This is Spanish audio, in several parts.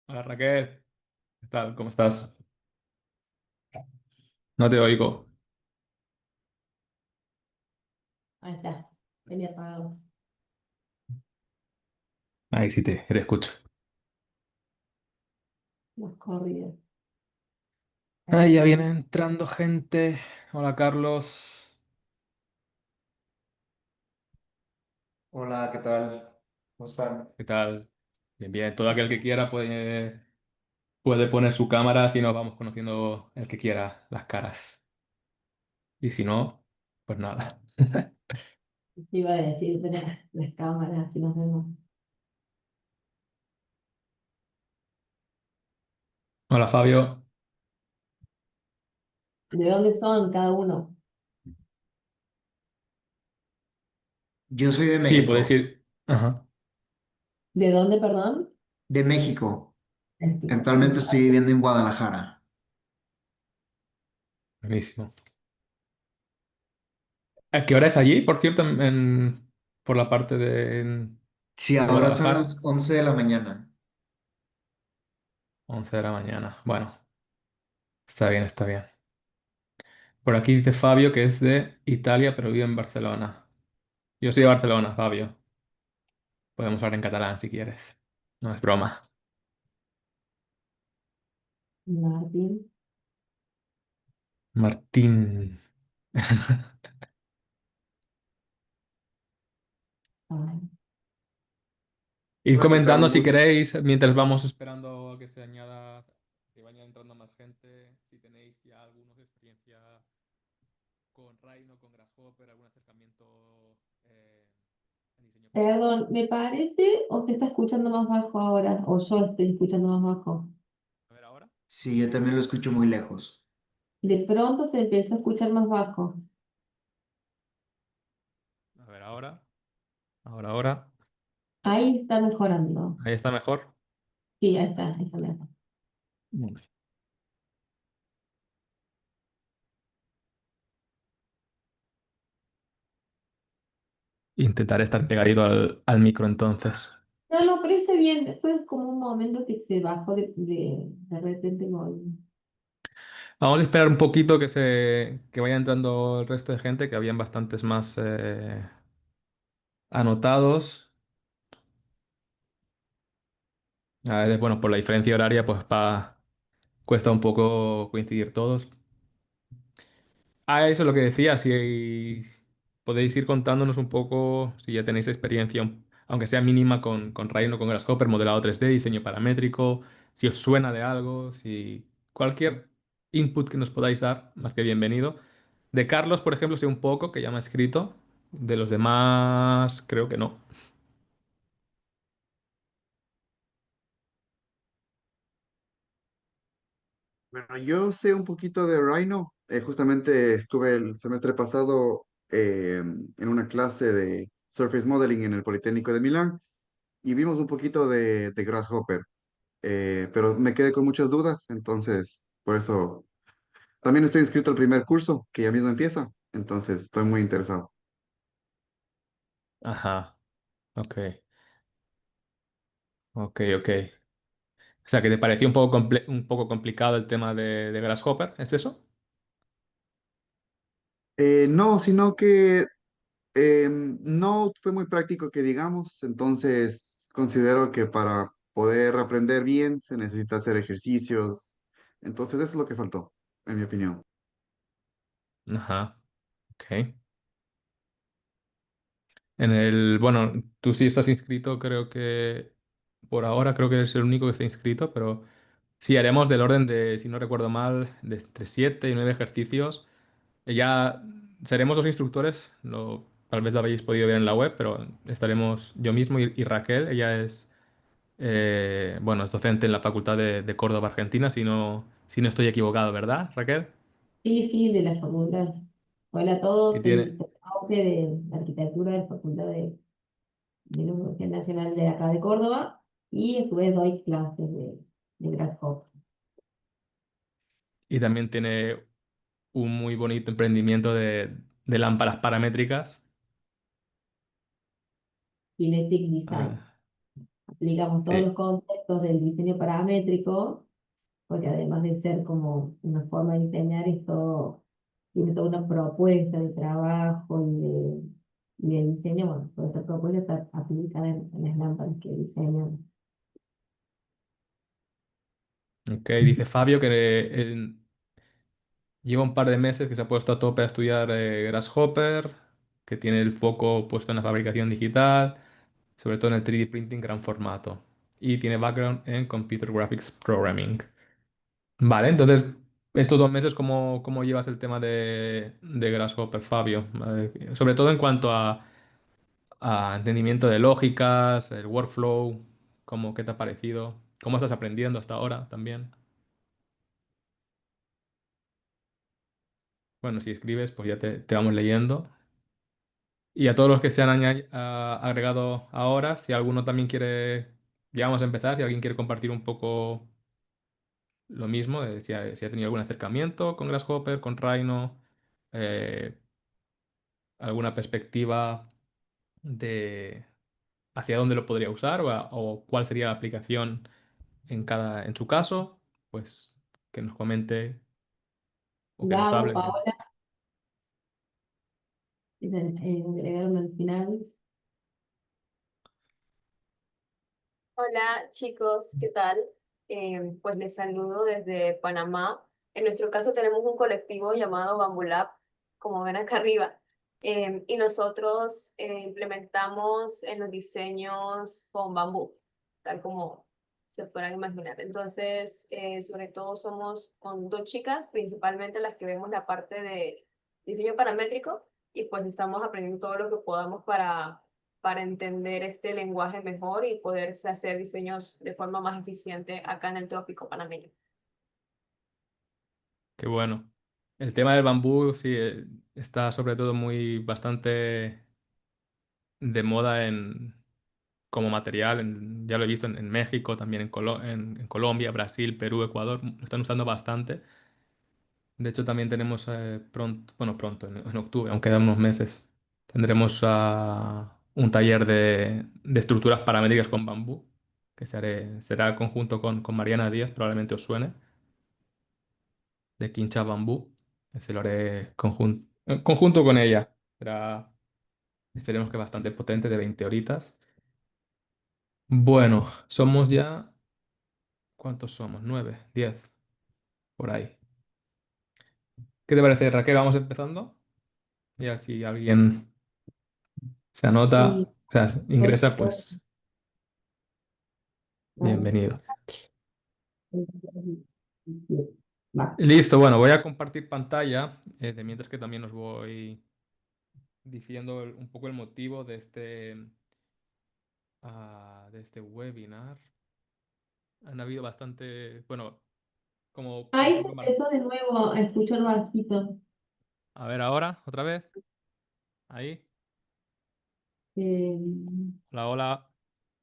Hola Raquel, ¿qué tal? ¿Cómo estás? No te oigo. Ahí está, tenía apagado Ahí sí te escucho. las corridas. Ahí ya Eh, viene entrando gente. Hola Carlos, Hola, ¿qué tal? ¿Cómo están? ¿qué tal? Bien, bien. Todo aquel que quiera puede poner su cámara si nos vamos conociendo el que quiera las caras. Y si no, pues nada. te iba a decir, tenés las cámaras, así nos vemos. Hola Fabio. ¿De dónde son cada uno? Yo soy de Sí, puedes México, ir. Ajá, ¿De dónde, perdón? de México. Actualmente Este, estoy viviendo en Guadalajara. buenísimo. ¿A qué hora es allí, por cierto, por la parte Sí, de ahora son Guadalajara? las 11 de la mañana. 11 de la mañana. Bueno, está bien, está bien. Por aquí dice Fabio que es de Italia, pero vive en Barcelona. Yo soy de Barcelona, Fabio. Podemos hablar en catalán si quieres. No es broma. Martín. Martín. Ay, Id Hola, ¿qué tal? comentando Un si gusto. queréis, mientras vamos esperando a que se añada, que vaya entrando más gente, si tenéis ya algunos experiencia con Rhino, con Grasshopper, algún acercamiento en diseño con ellos. perdón, ¿me parece o se está escuchando más bajo ahora? ¿O yo estoy escuchando más bajo? A ver ahora. Sí, yo también lo escucho muy lejos. De pronto se empezó a escuchar más bajo. A ver ahora. Ahora. Ahí está mejorando. Ahí está mejor. Sí, ahí está mejor. Bueno. Intentaré estar pegadito al micro entonces. No, no, pero está bien. Fue como un momento que se bajó de repente el volumen. Vamos a esperar un poquito que vaya entrando el resto de gente, que habían bastantes más anotados. A veces, bueno, por la diferencia horaria, pues cuesta un poco coincidir todos. Ah, eso es lo que decía, si podéis ir contándonos un poco, si ya tenéis experiencia, aunque sea mínima, con Rhino, con Grasshopper, modelado 3D, diseño paramétrico, si os suena de algo, si cualquier input que nos podáis dar, más que bienvenido. De Carlos, por ejemplo, sé un poco, que ya me ha escrito. De los demás, creo que no. Bueno, yo sé un poquito de Rhino. Justamente estuve el semestre pasado en una clase de Surface Modeling en el Politécnico de Milán y vimos un poquito de Grasshopper, pero me quedé con muchas dudas, entonces por eso también estoy inscrito al primer curso que ya mismo empieza, entonces estoy muy interesado. Ajá, ok, ok. O sea, que te pareció un poco complicado el tema de Grasshopper, ¿es eso? No, sino que no fue muy práctico que digamos, entonces considero que para poder aprender bien se necesita hacer ejercicios, entonces eso es lo que faltó, en mi opinión. Ajá, ok. Bueno, tú sí estás inscrito, creo que por ahora creo que eres el único que está inscrito, pero sí haremos del orden de, si no recuerdo mal, de entre 7 y 9 ejercicios. Ya seremos dos instructores, tal vez lo habéis podido ver en la web, pero estaremos yo mismo y Raquel. Ella es, bueno, es docente en la Facultad de Córdoba, Argentina, si no estoy equivocado, ¿verdad, Raquel? Sí, sí, de la facultad. Hola a Y todos, tiene, soy profe de arquitectura de la Facultad de la Universidad Nacional de acá de Córdoba y a su vez doy clases de Grasshopper. y también tiene un muy bonito emprendimiento de lámparas paramétricas. Kinetic Ah, Design. aplicamos todos Sí. los conceptos del diseño paramétrico, porque además de ser como una forma de diseñar, esto tiene toda una propuesta de trabajo y de diseño, bueno, toda esta propuesta está aplicada en las lámparas que diseñan. Ok, dice Fabio que lleva un par de meses que se ha puesto a tope a estudiar Grasshopper, que tiene el foco puesto en la fabricación digital, sobre todo en el 3D printing gran formato. Y tiene background en Computer Graphics Programming. Vale, entonces, estos 2 meses, ¿cómo llevas el tema de Grasshopper, Fabio? Sobre todo en cuanto a entendimiento de lógicas, el workflow, ¿qué te ha parecido? ¿Cómo estás aprendiendo hasta ahora también? Bueno, si escribes, pues ya te vamos leyendo. Y a todos los que se han agregado ahora, si alguno también quiere, ya vamos a empezar, si alguien quiere compartir un poco lo mismo, si ha tenido algún acercamiento con Grasshopper, con Rhino, eh, alguna perspectiva de hacia dónde lo podría usar o cuál sería la aplicación en su caso, pues que nos comente o que nos Gabo, hable bien. Paola, agregaron al final. Hola chicos, ¿qué tal? Pues les saludo desde Panamá. En nuestro caso tenemos un colectivo llamado Bamboo Lab, como ven acá arriba, y nosotros implementamos en los diseños con bambú, tal como se puedan imaginar. Entonces, sobre todo somos con 2 chicas, principalmente las que vemos la parte de diseño paramétrico, y pues estamos aprendiendo todo lo que podamos para entender este lenguaje mejor y poderse hacer diseños de forma más eficiente acá en el trópico panameño. Qué bueno. El tema del bambú sí está sobre todo muy bastante de moda como material. Ya lo he visto en México, también en Colombia, Brasil, Perú, Ecuador. Lo están usando bastante. De hecho, también tenemos pronto, bueno, pronto, en octubre, aunque quedan unos meses, tendremos un taller de estructuras paramétricas con bambú, que será conjunto con Mariana Díaz, probablemente os suene, de Quincha Bambú. Ese lo haré conjunto con ella. Será, esperemos que bastante potente, de 20 horitas. Bueno, somos ya, ¿cuántos somos? 9, 10, por ahí. ¿Qué te parece, Raquel? ¿Vamos empezando? Y así alguien se Y anota, o sea, ingresa, todo, pues vale. bienvenido. Va. Listo, bueno, voy a compartir pantalla, de mientras que también os voy diciendo un poco el motivo de este webinar. Han habido bastante, bueno, como por Ahí se ejemplo, empezó de nuevo a escuchar bajito. a ver ahora, otra vez, ahí, Eh, hola, hola,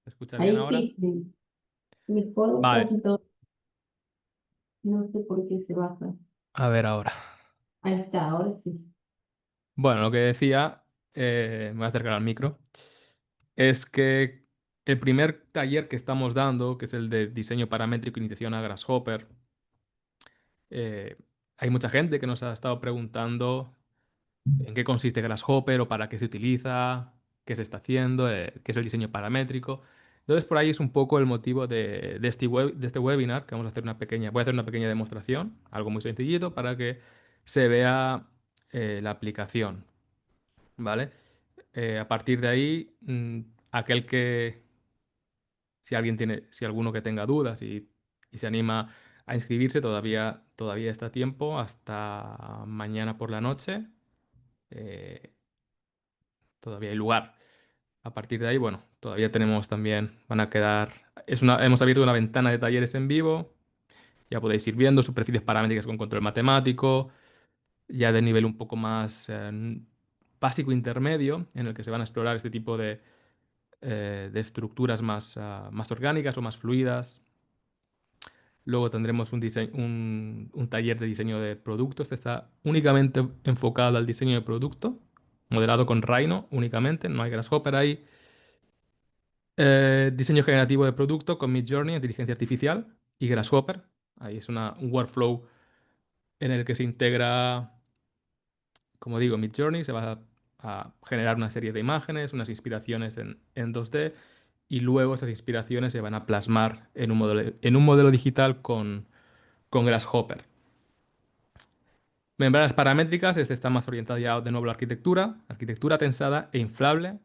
¿se escucha bien ahí ahora? sí, sí, mejor un Vale, poquito. No sé por qué se baja. a ver ahora. Ahí está, ahora sí. Bueno, lo que decía, me voy a acercar al micro, es que el primer taller que estamos dando, que es el de diseño paramétrico iniciación a Grasshopper, eh, hay mucha gente que nos ha estado preguntando en qué consiste Grasshopper o para qué se utiliza, qué se está haciendo, qué es el diseño paramétrico. Entonces, por ahí es un poco el motivo de este webinar, que voy a hacer una pequeña demostración, algo muy sencillito, para que se vea la aplicación, ¿vale? A partir de ahí, aquel que, si alguno que tenga dudas y se anima a inscribirse, todavía está a tiempo, hasta mañana por la noche, eh, todavía hay lugar. A partir de ahí, bueno, todavía tenemos también, van a quedar, hemos abierto una ventana de talleres en vivo, ya podéis ir viendo superficies paramétricas con control matemático, ya de nivel un poco más básico intermedio, en el que se van a explorar este tipo de estructuras más orgánicas o más fluidas. Luego tendremos un taller de diseño de productos. Este está únicamente enfocado al diseño de producto, modelado con Rhino únicamente, no hay Grasshopper ahí. Diseño generativo de producto con Midjourney, inteligencia artificial y Grasshopper. Ahí es un workflow en el que se integra, como digo, Midjourney. Se va a generar una serie de imágenes, unas inspiraciones en 2D y luego esas inspiraciones se van a plasmar en un modelo digital con Grasshopper. Membranas paramétricas, este está más orientado ya de nuevo a la arquitectura, arquitectura tensada e inflable.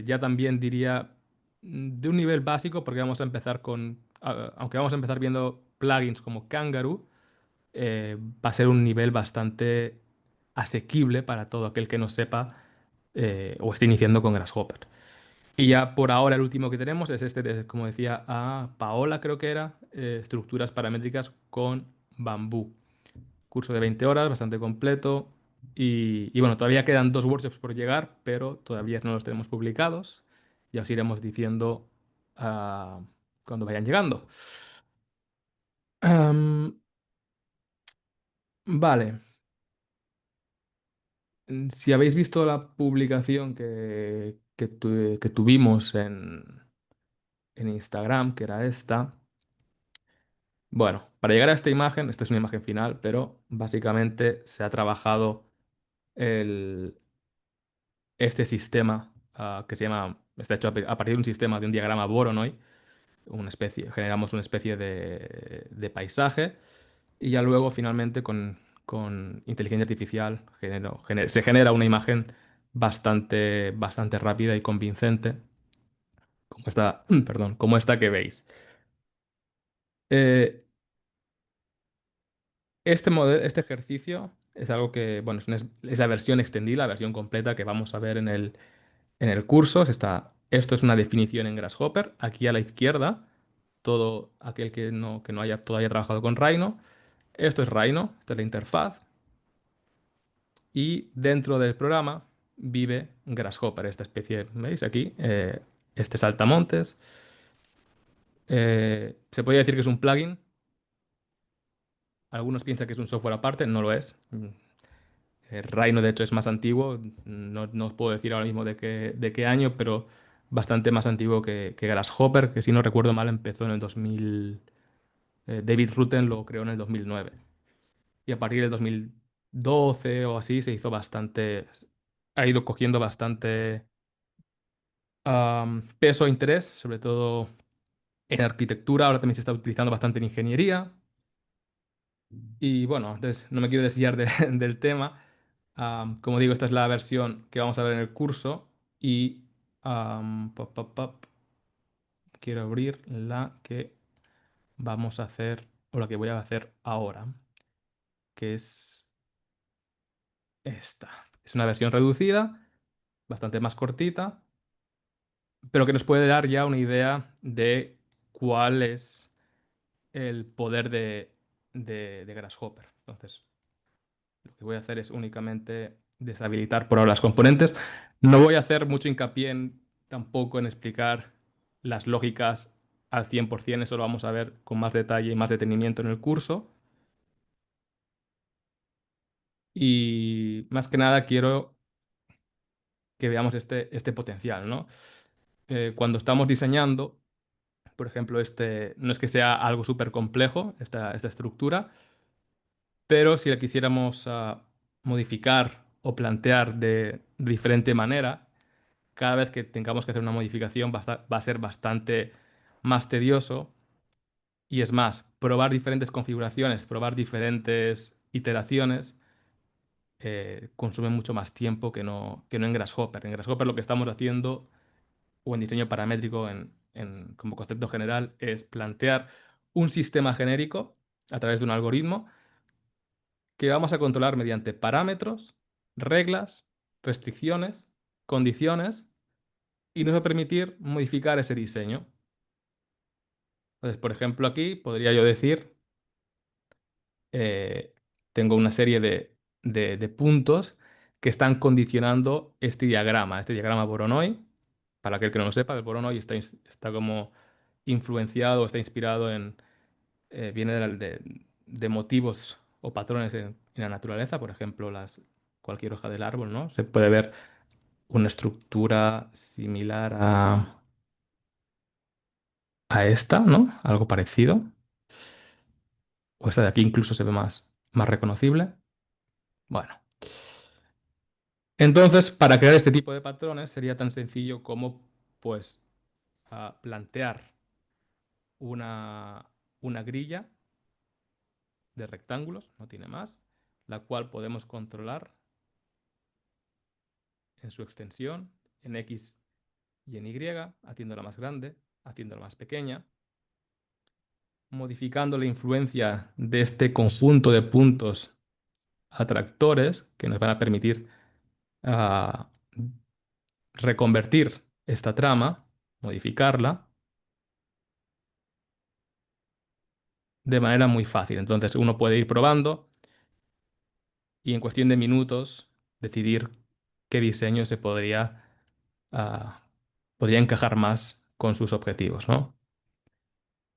Ya también diría de un nivel básico, porque vamos a empezar aunque vamos a empezar viendo plugins como Kangaroo, va a ser un nivel bastante asequible para todo aquel que no sepa o esté iniciando con Grasshopper. Y ya por ahora el último que tenemos es este, como decía, a Paola creo que era, estructuras paramétricas con bambú. Curso de 20 horas, bastante completo. Y bueno, todavía quedan dos workshops por llegar, pero todavía no los tenemos publicados. Ya os iremos diciendo ah, cuando vayan llegando. Am, vale. Si habéis visto la publicación que tuvimos en Instagram, que era esta. Bueno, para llegar a esta imagen, esta es una imagen final, pero básicamente se ha trabajado el, este sistema que se llama, está hecho a partir de un sistema de un diagrama Voronoi, generamos una especie de paisaje y ya luego finalmente con inteligencia artificial se genera una imagen bastante rápida y convincente, como esta, perdón, como esta que veis. Eh, este ejercicio es algo que, bueno, es la versión extendida, la versión completa que vamos a ver en el curso. Esto es una definición en Grasshopper. Aquí a la izquierda, todo aquel que no haya todavía trabajado con Rhino. Esto es Rhino, esta es la interfaz. Y dentro del programa vive Grasshopper, esta especie, ¿veis aquí? Este saltamontes. Se podría decir que es un plugin. Algunos piensan que es un software aparte, no lo es. Rhino, de hecho, es más antiguo. No os puedo decir ahora mismo de qué año, pero bastante más antiguo que Grasshopper, que si no recuerdo mal empezó en el 2000. David Rutten lo creó en el 2009. Y a partir del 2012 o así se hizo bastante. Ha ido cogiendo bastante peso e interés, sobre todo en arquitectura. Ahora también se está utilizando bastante en ingeniería. Y bueno, entonces no me quiero desviar del tema. Como digo, esta es la versión que vamos a ver en el curso y quiero abrir la que vamos a hacer o la que voy a hacer ahora, que es esta. Es una versión reducida, bastante más cortita, pero que nos puede dar ya una idea de cuál es el poder de Grasshopper. Entonces, lo que voy a hacer es únicamente deshabilitar por ahora las componentes. No voy a hacer mucho hincapié tampoco en explicar las lógicas al 100%, eso lo vamos a ver con más detalle y más detenimiento en el curso. Y más que nada quiero que veamos este potencial, ¿no? Cuando estamos diseñando, por ejemplo, no es que sea algo súper complejo, esta estructura, pero si la quisiéramos modificar o plantear de diferente manera, cada vez que tengamos que hacer una modificación va a ser bastante más tedioso y es más, probar diferentes configuraciones, probar diferentes iteraciones, consume mucho más tiempo que no en Grasshopper. En Grasshopper lo que estamos haciendo, o en diseño paramétrico como concepto general, es plantear un sistema genérico a través de un algoritmo que vamos a controlar mediante parámetros, reglas, restricciones, condiciones y nos va a permitir modificar ese diseño. Entonces, por ejemplo, aquí podría yo decir, eh, tengo una serie de puntos que están condicionando este diagrama Voronoi. Para aquel que no lo sepa, el Voronoi está como influenciado o está inspirado viene de motivos o patrones en la naturaleza, por ejemplo, cualquier hoja del árbol, ¿no? Se puede ver una estructura similar a esta, ¿no? Algo parecido. O esta de aquí incluso se ve más reconocible. Bueno, entonces para crear este tipo de patrones sería tan sencillo como, pues, plantear una, una grilla de rectángulos, no tiene más, la cual podemos controlar en su extensión, en X y en Y, haciéndola más grande, haciéndola más pequeña, modificando la influencia de este conjunto de puntos atractores que nos van a permitir ah, reconvertir esta trama, modificarla de manera muy fácil. Entonces uno puede ir probando y en cuestión de minutos decidir qué diseño ah, podría encajar más con sus objetivos, ¿no?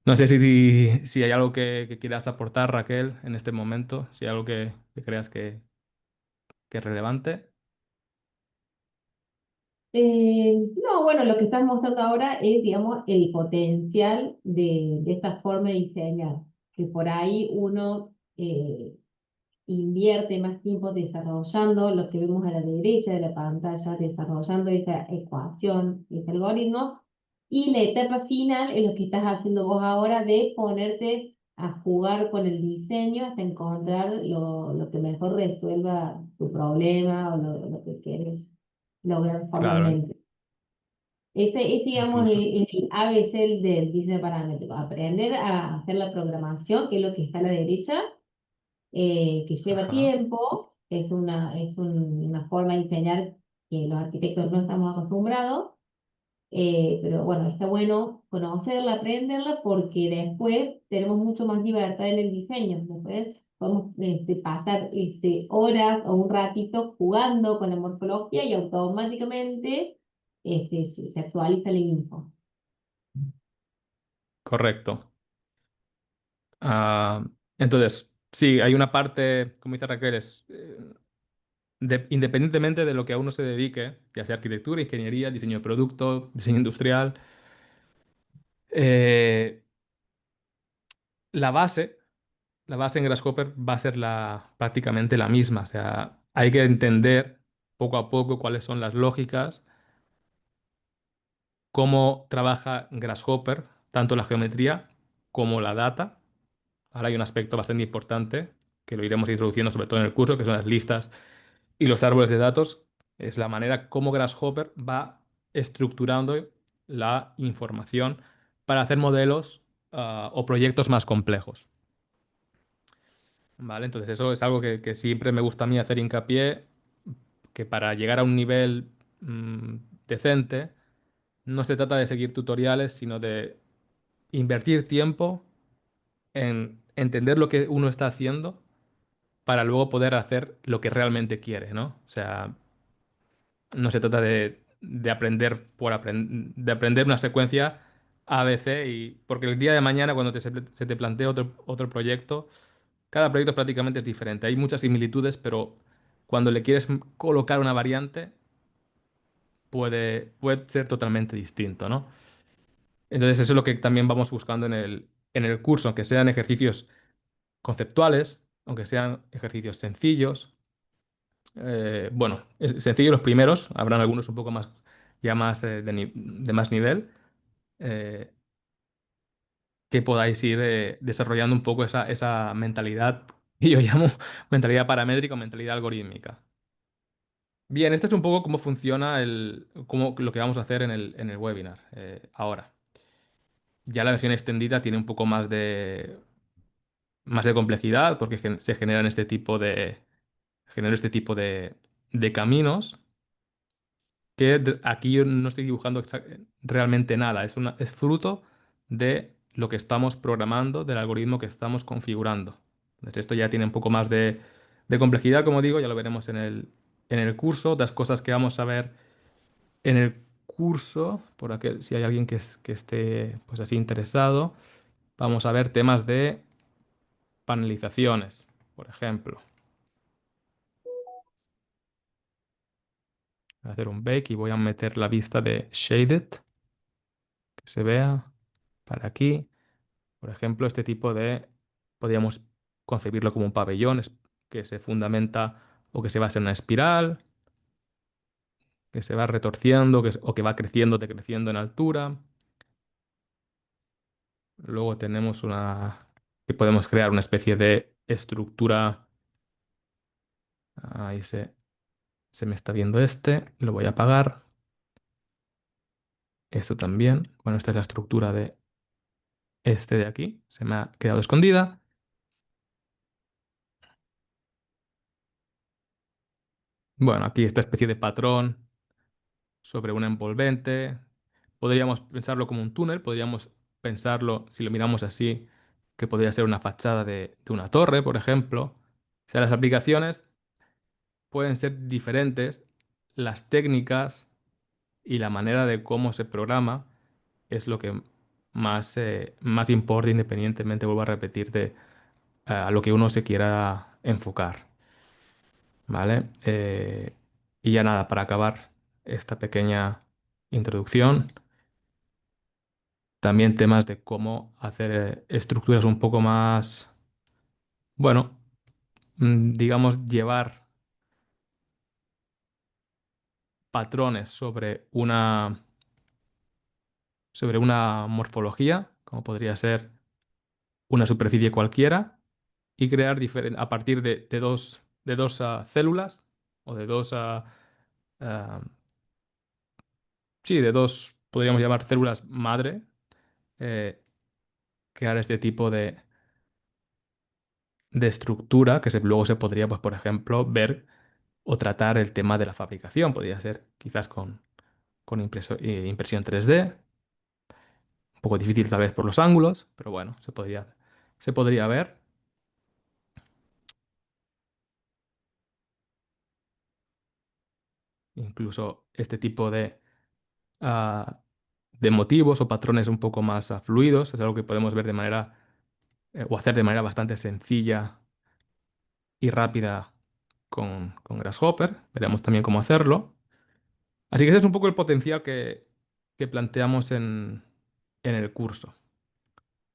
No sé si hay algo que quieras aportar, Raquel, en este momento, si hay algo que creas que es relevante. No, bueno, lo que estás mostrando ahora es, digamos, el potencial de esta forma de diseñar, que por ahí uno invierte más tiempo desarrollando lo que vemos a la derecha de la pantalla, desarrollando esa ecuación, ese algoritmo, y la etapa final es lo que estás haciendo vos ahora de ponerte a jugar con el diseño hasta encontrar lo que mejor resuelva tu problema o lo que quieres lograr Claro, formalmente. Digamos, incluso. el ABC del diseño paramétrico. Aprender a hacer la programación, que es lo que está a la derecha, que lleva Ajá. tiempo, una forma de diseñar que los arquitectos no estamos acostumbrados, pero bueno, está bueno conocerla, aprenderla, porque después tenemos mucho más libertad en el diseño. Después podemos pasar horas o un ratito jugando con la morfología y automáticamente se actualiza la info. Correcto. Ah, entonces, sí, hay una parte, como dice Raquel, independientemente de lo que a uno se dedique, ya sea arquitectura, ingeniería, diseño de producto, diseño industrial, eh, la base, la base en Grasshopper va a ser prácticamente la misma. O sea, hay que entender poco a poco cuáles son las lógicas, cómo trabaja Grasshopper, tanto la geometría como la data. Ahora hay un aspecto bastante importante que lo iremos introduciendo sobre todo en el curso, que son las listas y los árboles de datos. Es la manera como Grasshopper va estructurando la información para hacer modelos o proyectos más complejos. ¿Vale? Entonces eso es algo que siempre me gusta a mí hacer hincapié, que para llegar a un nivel mm, decente no se trata de seguir tutoriales, sino de invertir tiempo en entender lo que uno está haciendo para luego poder hacer lo que realmente quiere, ¿no? O sea, no se trata de aprender de aprender una secuencia ABC porque el día de mañana cuando se te plantee otro proyecto, cada proyecto prácticamente es diferente. Hay muchas similitudes, pero cuando le quieres colocar una variante, puede ser totalmente distinto, ¿no? Entonces, eso es lo que también vamos buscando en el curso, aunque sean ejercicios conceptuales, aunque sean ejercicios sencillos. Bueno, es sencillo los primeros, habrán algunos un poco más, ya más de más nivel, eh, que podáis ir desarrollando un poco esa mentalidad que yo llamo mentalidad paramétrica o mentalidad algorítmica. Bien, esto es un poco cómo funciona lo que vamos a hacer en el webinar ahora. Ya la versión extendida tiene un poco más de complejidad porque se generan genero este tipo de caminos que aquí yo no estoy dibujando realmente nada, es fruto de lo que estamos programando, del algoritmo que estamos configurando. Entonces, esto ya tiene un poco más de complejidad, como digo, ya lo veremos en el curso. Otras cosas que vamos a ver en el curso, por aquí, si hay alguien que esté pues así interesado, vamos a ver temas de panelizaciones, por ejemplo. Voy a hacer un bake y voy a meter la vista de shaded, que se vea. para aquí. Por ejemplo, este tipo de, podríamos concebirlo como un pabellón que se fundamenta o que se basa en una espiral, que se va retorciendo o que va creciendo, decreciendo en altura. Luego tenemos que podemos crear una especie de estructura. Ahí se me está viendo lo voy a apagar. Esto también. Bueno, esta es la estructura de este de aquí. Se me ha quedado escondida. Bueno, aquí esta especie de patrón sobre una envolvente. Podríamos pensarlo como un túnel, podríamos pensarlo, si lo miramos así, que podría ser una fachada de una torre, por ejemplo. O sea, las aplicaciones pueden ser diferentes, las técnicas y la manera de cómo se programa es lo que más importa independientemente, vuelvo a repetir, a lo que uno se quiera enfocar, ¿vale? Y ya nada, para acabar esta pequeña introducción, también temas de cómo hacer estructuras un poco más, bueno, digamos, llevar patrones sobre una morfología, como podría ser una superficie cualquiera, y crear a partir de dos células o ah, sí, de dos, podríamos llamar células madre, eh, crear este tipo de estructura que luego se podría, pues, por ejemplo, ver o tratar el tema de la fabricación. Podría ser quizás con impresión 3D, un poco difícil tal vez por los ángulos, pero bueno, se podría ver. Incluso este tipo ah, de motivos o patrones un poco más fluidos es algo que podemos ver de manera o hacer de manera bastante sencilla y rápida con Grasshopper. Veremos también cómo hacerlo. Así que ese es un poco el potencial que planteamos en el curso.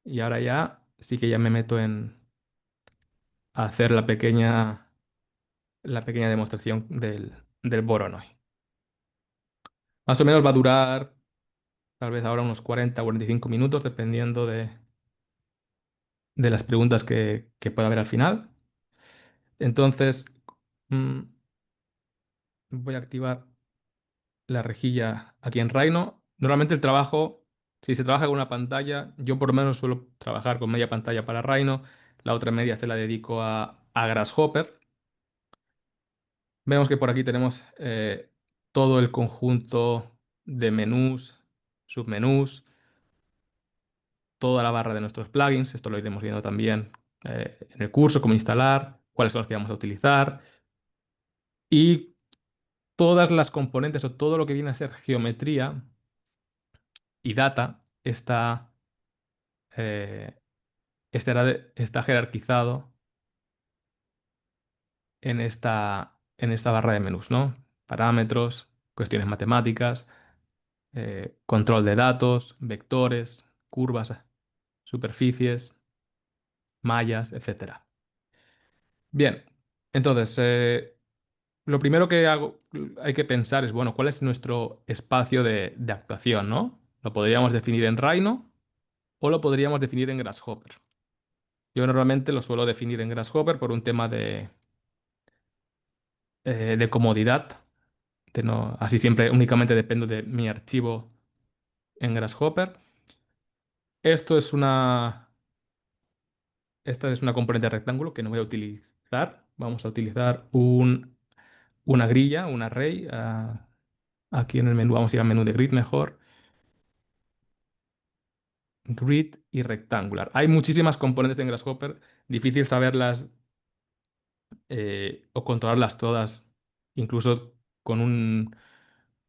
Y ahora ya sí que ya me meto a hacer la pequeña demostración del Voronoi. Más o menos va a durar tal vez ahora unos 40 o 45 minutos, dependiendo de las preguntas que pueda haber al final. Entonces, mm, voy a activar la rejilla aquí en Rhino. Normalmente el trabajo, si se trabaja con una pantalla, yo por lo menos suelo trabajar con media pantalla para Rhino, la otra media se la dedico a Grasshopper. Vemos que por aquí tenemos todo el conjunto de menús, submenús, toda la barra de nuestros plugins. Esto lo iremos viendo también en el curso, cómo instalar, cuáles son los que vamos a utilizar. Y todas las componentes o todo lo que viene a ser geometría y data eh, está jerarquizado en esta barra de menús, ¿no? Parámetros, cuestiones matemáticas, control de datos, vectores, curvas, superficies, mallas, etcétera. Bien, entonces, lo primero que hay que pensar es, bueno, ¿cuál es nuestro espacio de actuación, ¿no? Lo podríamos definir en Rhino o lo podríamos definir en Grasshopper. Yo normalmente lo suelo definir en Grasshopper por un tema de comodidad. Así siempre únicamente dependo de mi archivo en Grasshopper. Esto es una, esta es una componente rectángulo que no voy a utilizar. Vamos a utilizar una grilla, un array. Aquí en el menú vamos a ir al menú de grid mejor. Grid y rectangular. Hay muchísimas componentes en Grasshopper. Difícil saberlas o controlarlas todas, incluso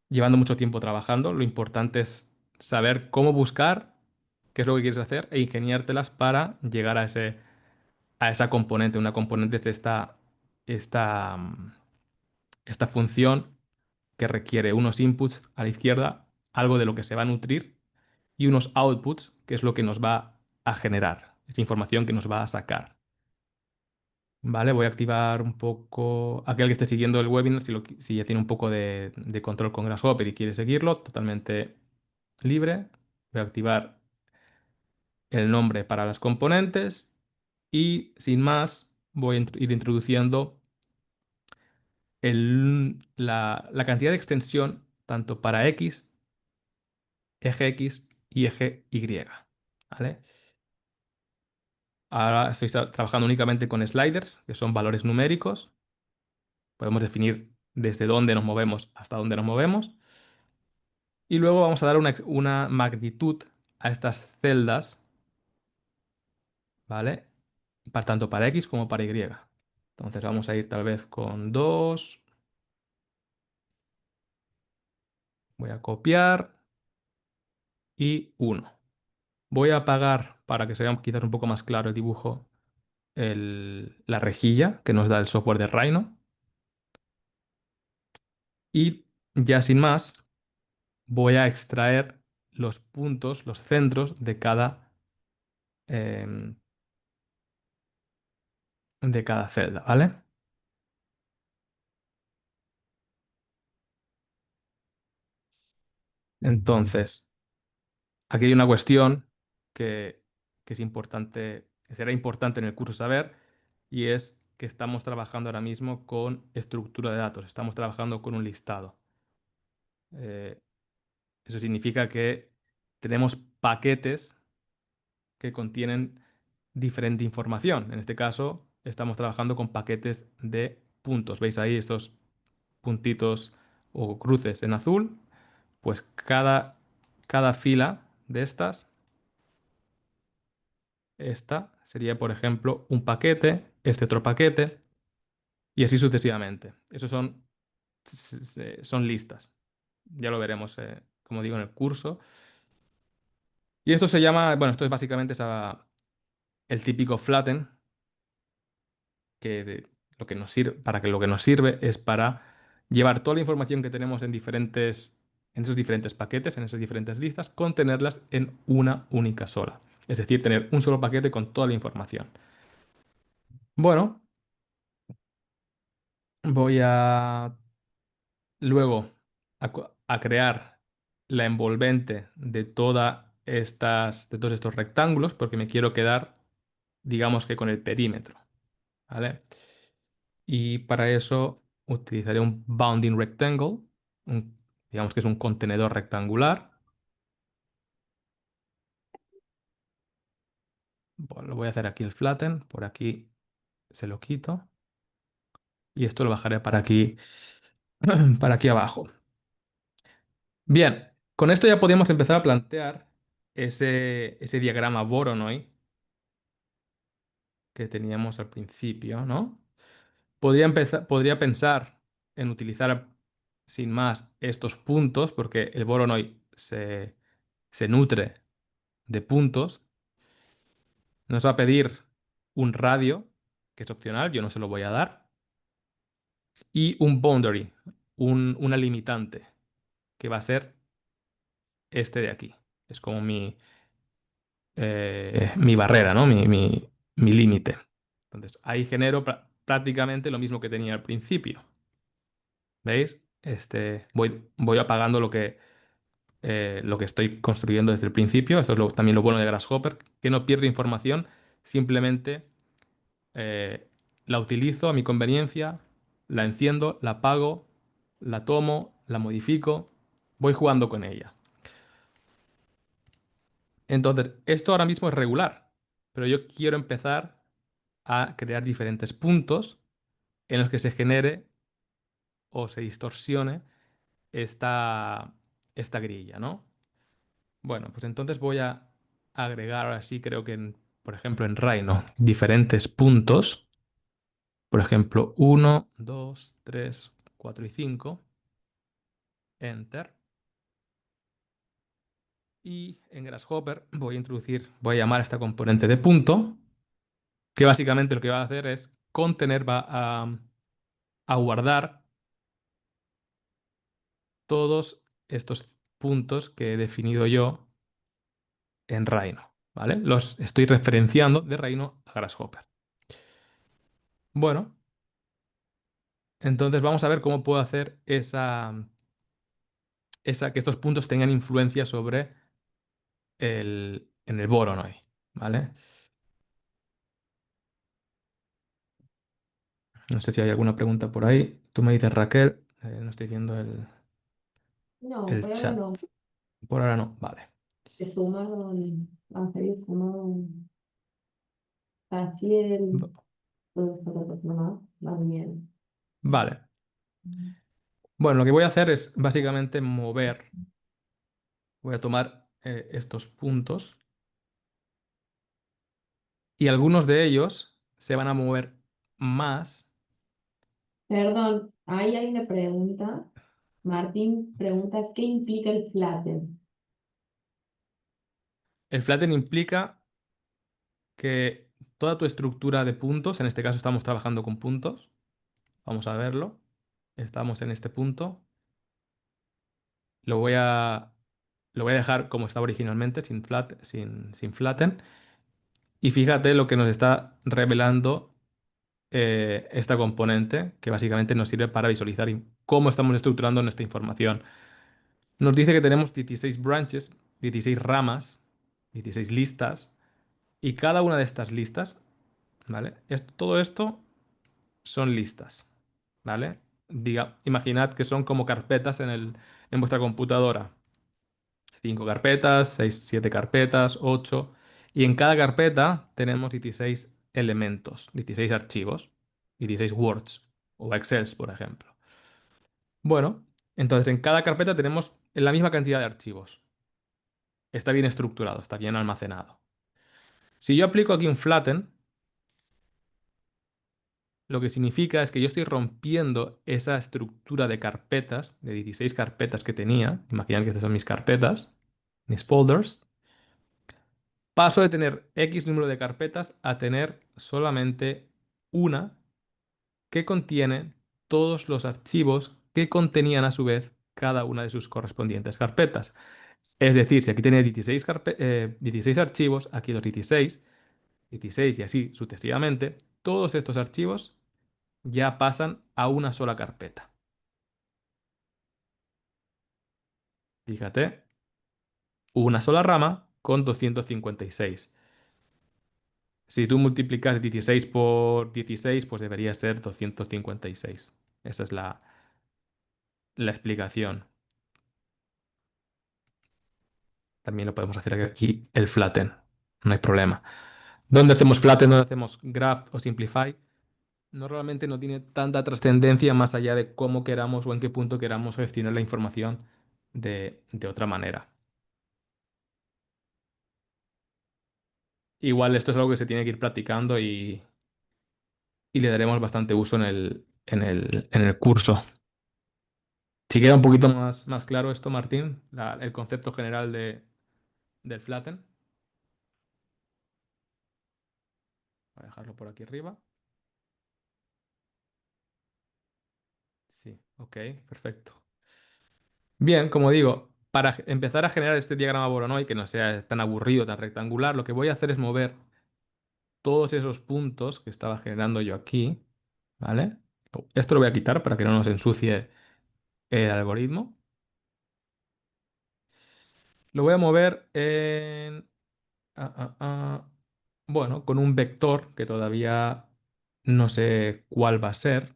llevando mucho tiempo trabajando. Lo importante es saber cómo buscar, qué es lo que quieres hacer e ingeniártelas para llegar a esa componente. Una componente es esta función que requiere unos inputs a la izquierda, algo de lo que se va a nutrir, y unos outputs, que es lo que nos va a generar, esta información que nos va a sacar. Vale, voy a activar un poco. Aquel que esté siguiendo el webinar, si ya tiene un poco de control con Grasshopper y quiere seguirlo, totalmente libre. Voy a activar el nombre para las componentes y sin más voy a ir introduciendo la cantidad de extensión tanto para X, eje X y eje Y. ¿Vale? Ahora estoy trabajando únicamente con sliders, que son valores numéricos. Podemos definir desde dónde nos movemos hasta dónde nos movemos. Y luego vamos a dar una magnitud a estas celdas, ¿vale? Tanto para X como para Y. Entonces vamos a ir tal vez con 2. Voy a copiar y 1. Voy a apagar, para que se vea quizás un poco más claro el dibujo, la rejilla que nos da el software de Rhino. Y ya sin más, voy a extraer los puntos, los centros em, de cada celda, ¿vale? Entonces, aquí hay una cuestión que, que es importante, que será importante en el curso saber, y es que estamos trabajando ahora mismo con estructura de datos, estamos trabajando con un listado. Eh, Eso significa que tenemos paquetes que contienen diferente información. En este caso, estamos trabajando con paquetes de puntos. ¿Veis ahí estos puntitos o cruces en azul? Pues cada fila de estas, esta sería, por ejemplo, un paquete, este otro paquete, y así sucesivamente. Esos son listas. Ya lo veremos, como digo, en el curso. Y esto se llama, bueno, esto es básicamente el típico flatten, lo que nos sirve, lo que nos sirve es para llevar toda la información que tenemos en esos diferentes paquetes, en esas diferentes listas, contenerlas en una única sola. Es decir, tener un solo paquete con toda la información. Bueno, voy a luego a crear la envolvente de todos estos rectángulos, porque me quiero quedar, digamos que con el perímetro, ¿vale? Y para eso utilizaré un bounding rectangle, digamos que es un contenedor rectangular. Bueno, lo voy a hacer aquí el flatten, por aquí se lo quito y esto lo bajaré para aquí, para aquí abajo. Bien, con esto ya podríamos empezar a plantear ese diagrama Voronoi que teníamos al principio, ¿no? Podría pensar en utilizar sin más estos puntos, porque el Voronoi se nutre de puntos. Nos va a pedir un radio, que es opcional, yo no se lo voy a dar, y un boundary, una limitante, que va a ser este de aquí. Es como mi barrera, ¿no? Mi límite. Entonces, ahí genero prácticamente lo mismo que tenía al principio. ¿Veis? Voy apagando lo que estoy construyendo desde el principio. Esto es también lo bueno de Grasshopper, que no pierde información, simplemente eh, la utilizo a mi conveniencia, la enciendo, la apago, la tomo, la modifico, voy jugando con ella. Entonces, esto ahora mismo es regular, pero yo quiero empezar a crear diferentes puntos en los que se genere o se distorsione esta grilla, ¿no? Bueno, pues entonces voy a agregar ahora sí, creo que por ejemplo en Rhino, diferentes puntos. Por ejemplo, 1, 2, 3, 4 y 5. Enter. Y en Grasshopper voy a llamar a esta componente de punto, que básicamente lo que va a hacer es va a guardar todos estos puntos que he definido yo en Rhino, ¿vale? Los estoy referenciando de Rhino a Grasshopper. Bueno, entonces vamos a ver cómo puedo hacer que estos puntos tengan influencia sobre en el Voronoi, ¿vale? No sé si hay alguna pregunta por ahí. Tú me dices, Raquel, no estoy viendo No, el por ahora chat. no. Por ahora no, vale. Se sumaron, a seguir sumaron Caciel, V- todas estas otras personas más bien. Vale. Bueno, lo que voy a hacer es básicamente mover. Voy a tomar estos puntos y algunos de ellos se van a mover más. Perdón, ahí hay una pregunta. Martín pregunta, ¿qué implica el flatten? El flatten implica que toda tu estructura de puntos, en este caso estamos trabajando con puntos, vamos a verlo. Estamos en este punto. Lo voy a, lo voy a dejar como estaba originalmente, sin flatten. Y fíjate lo que nos está revelando esta componente, que básicamente nos sirve para visualizar cómo estamos estructurando nuestra información. Nos dice que tenemos 16 branches, 16 ramas, 16 listas, y cada una de estas listas, ¿vale? Todo esto son listas, ¿vale? Imaginad que son como carpetas en vuestra computadora. 5 carpetas, 6, 7 carpetas, 8. Y en cada carpeta tenemos 16 elementos, 16 archivos, 16 Words o Excels, por ejemplo. Bueno, entonces en cada carpeta tenemos la misma cantidad de archivos. Está bien estructurado, está bien almacenado. Si yo aplico aquí un flatten, lo que significa es que yo estoy rompiendo esa estructura de carpetas, de 16 carpetas que tenía. Imaginad que estas son mis carpetas, mis folders. Paso de tener X número de carpetas a tener solamente una que contiene todos los archivos que contenían a su vez cada una de sus correspondientes carpetas. Es decir, si aquí tenía 16 archivos, aquí los 16, 16 y así sucesivamente, todos estos archivos ya pasan a una sola carpeta. Fíjate, una sola rama con 256. Si tú multiplicas 16 por 16, pues debería ser 256. Esa es la explicación. También lo podemos hacer aquí el flatten. No hay problema. ¿Dónde hacemos flatten? ¿Dónde hacemos graph o simplify? Normalmente no tiene tanta trascendencia más allá de cómo queramos o en qué punto queramos gestionar la información de otra manera. Igual esto es algo que se tiene que ir practicando y le daremos bastante uso en el curso. Si queda un poquito más claro esto, Martín, el concepto general del flatten. Voy a dejarlo por aquí arriba. Sí, ok, perfecto. Bien, como digo, para empezar a generar este diagrama Voronoi, que no sea tan aburrido, tan rectangular, lo que voy a hacer es mover todos esos puntos que estaba generando yo aquí, ¿vale? Esto lo voy a quitar para que no nos ensucie el algoritmo. Lo voy a mover bueno, con un vector que todavía no sé cuál va a ser.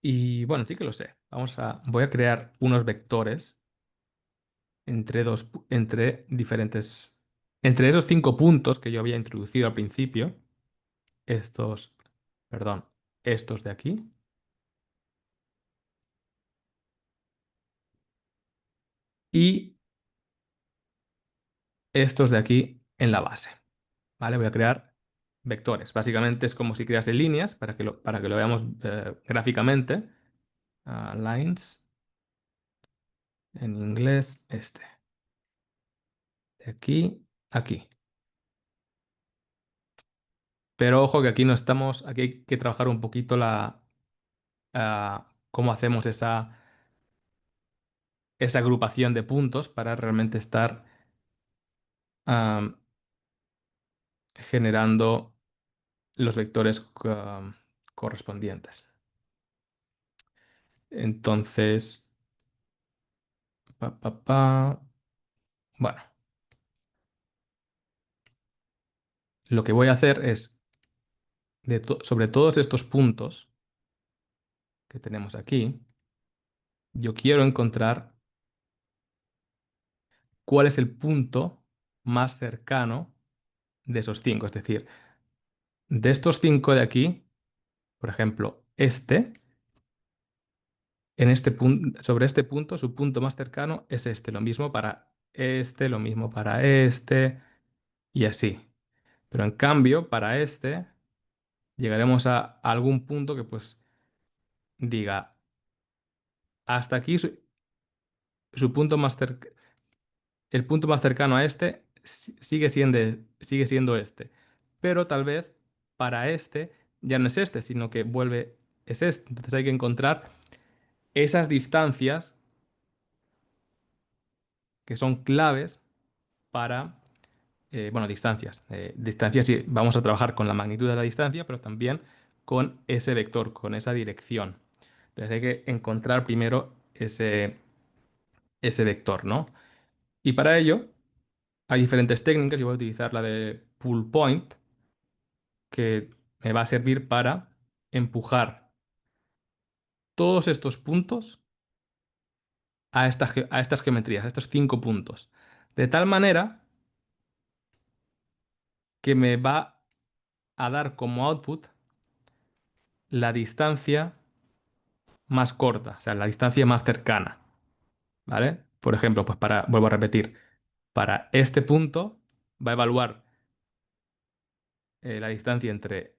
Y bueno, sí que lo sé. Voy a crear unos vectores entre diferentes, entre esos 5 puntos que yo había introducido al principio. Estos, perdón, estos de aquí y estos de aquí en la base. ¿Vale? Voy a crear vectores. Básicamente es como si crease líneas para que lo veamos gráficamente. Lines, en inglés, este. De aquí, aquí. Pero ojo que aquí no estamos, aquí hay que trabajar un poquito cómo hacemos esa agrupación de puntos para realmente estar am, generando los vectores correspondientes. Entonces, pa, pa, pa. Bueno, lo que voy a hacer es, sobre todos estos puntos que tenemos aquí, yo quiero encontrar cuál es el punto más cercano de esos cinco. Es decir, de estos cinco de aquí, por ejemplo, sobre este punto, su punto más cercano es este. Lo mismo para este, lo mismo para este, y así. Pero en cambio, para este, llegaremos a algún punto que pues diga, hasta aquí su punto más cercano. El punto más cercano a este sigue siendo este. Pero tal vez para este ya no es este, sino que es este. Entonces hay que encontrar esas distancias que son claves para, bueno, distancias. Distancias sí, vamos a trabajar con la magnitud de la distancia, pero también con ese vector, con esa dirección. Entonces hay que encontrar primero ese vector, ¿no? Y para ello hay diferentes técnicas. Yo voy a utilizar la de pull point, que me va a servir para empujar todos estos puntos a estas geometrías, a estos 5 puntos. De tal manera que me va a dar como output la distancia más corta, o sea, la distancia más cercana, ¿vale? Por ejemplo, pues vuelvo a repetir, para este punto va a evaluar la distancia entre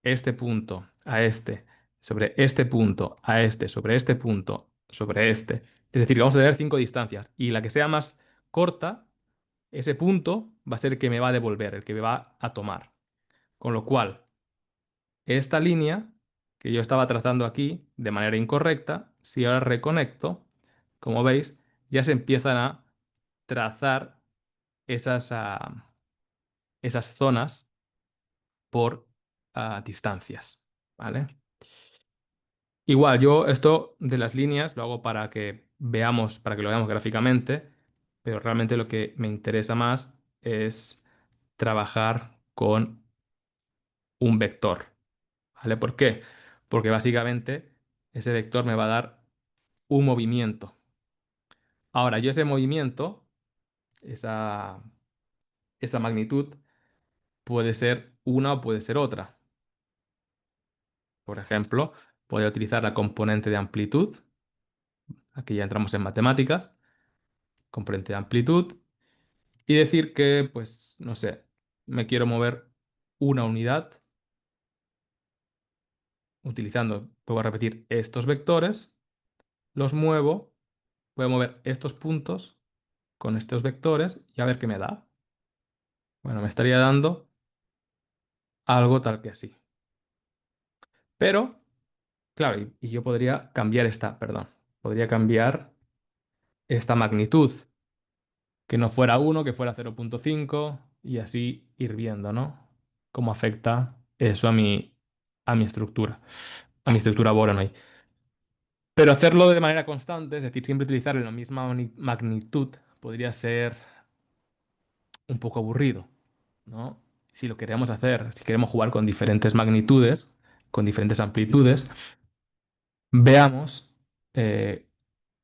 este punto a este, sobre este punto a este, sobre este punto, sobre este. Es decir, vamos a tener 5 distancias y la que sea más corta, ese punto va a ser el que me va a devolver, el que me va a tomar. Con lo cual, esta línea que yo estaba trazando aquí de manera incorrecta, si ahora reconecto, como veis, ya se empiezan a trazar esas, esas zonas por distancias, ¿vale? Igual, yo esto de las líneas lo hago para que lo veamos gráficamente, pero realmente lo que me interesa más es trabajar con un vector, ¿vale? ¿Por qué? Porque básicamente ese vector me va a dar un movimiento. Ahora, yo ese movimiento, esa, esa magnitud, puede ser una o puede ser otra. Por ejemplo, podría utilizar la componente de amplitud. Aquí ya entramos en matemáticas. Componente de amplitud. Y decir que, pues, no sé, me quiero mover una unidad utilizando, vuelvo a repetir, estos vectores. Los muevo. Voy a mover estos puntos con estos vectores y a ver qué me da. Bueno, me estaría dando algo tal que así. Pero, claro, y yo podría cambiar podría cambiar esta magnitud, que no fuera 1, que fuera 0,5 y así ir viendo, ¿no? Cómo afecta eso a mi estructura Voronoi. Pero hacerlo de manera constante, es decir, siempre utilizar la misma magnitud, podría ser un poco aburrido, ¿no? Si lo queremos hacer, si queremos jugar con diferentes magnitudes, con diferentes amplitudes, veamos eh,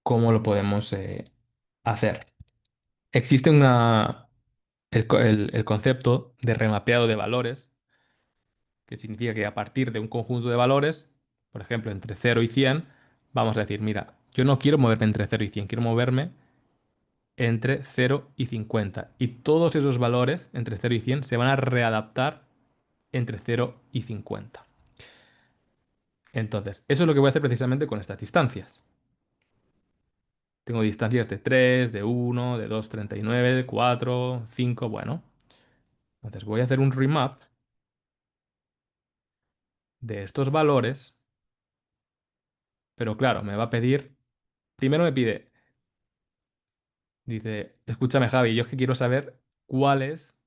cómo lo podemos hacer. Existe el concepto de remapeado de valores, que significa que a partir de un conjunto de valores, por ejemplo, entre 0 y 100, vamos a decir, mira, yo no quiero moverme entre 0 y 100, quiero moverme entre 0 y 50. Y todos esos valores entre 0 y 100 se van a readaptar entre 0 y 50. Entonces, eso es lo que voy a hacer precisamente con estas distancias. Tengo distancias de 3, de 1, de 2,39, de 4, 5, bueno. Entonces voy a hacer un remap de estos valores, pero claro, me va a pedir, primero me pide Dice, escúchame Javi, yo es que quiero saber cuál es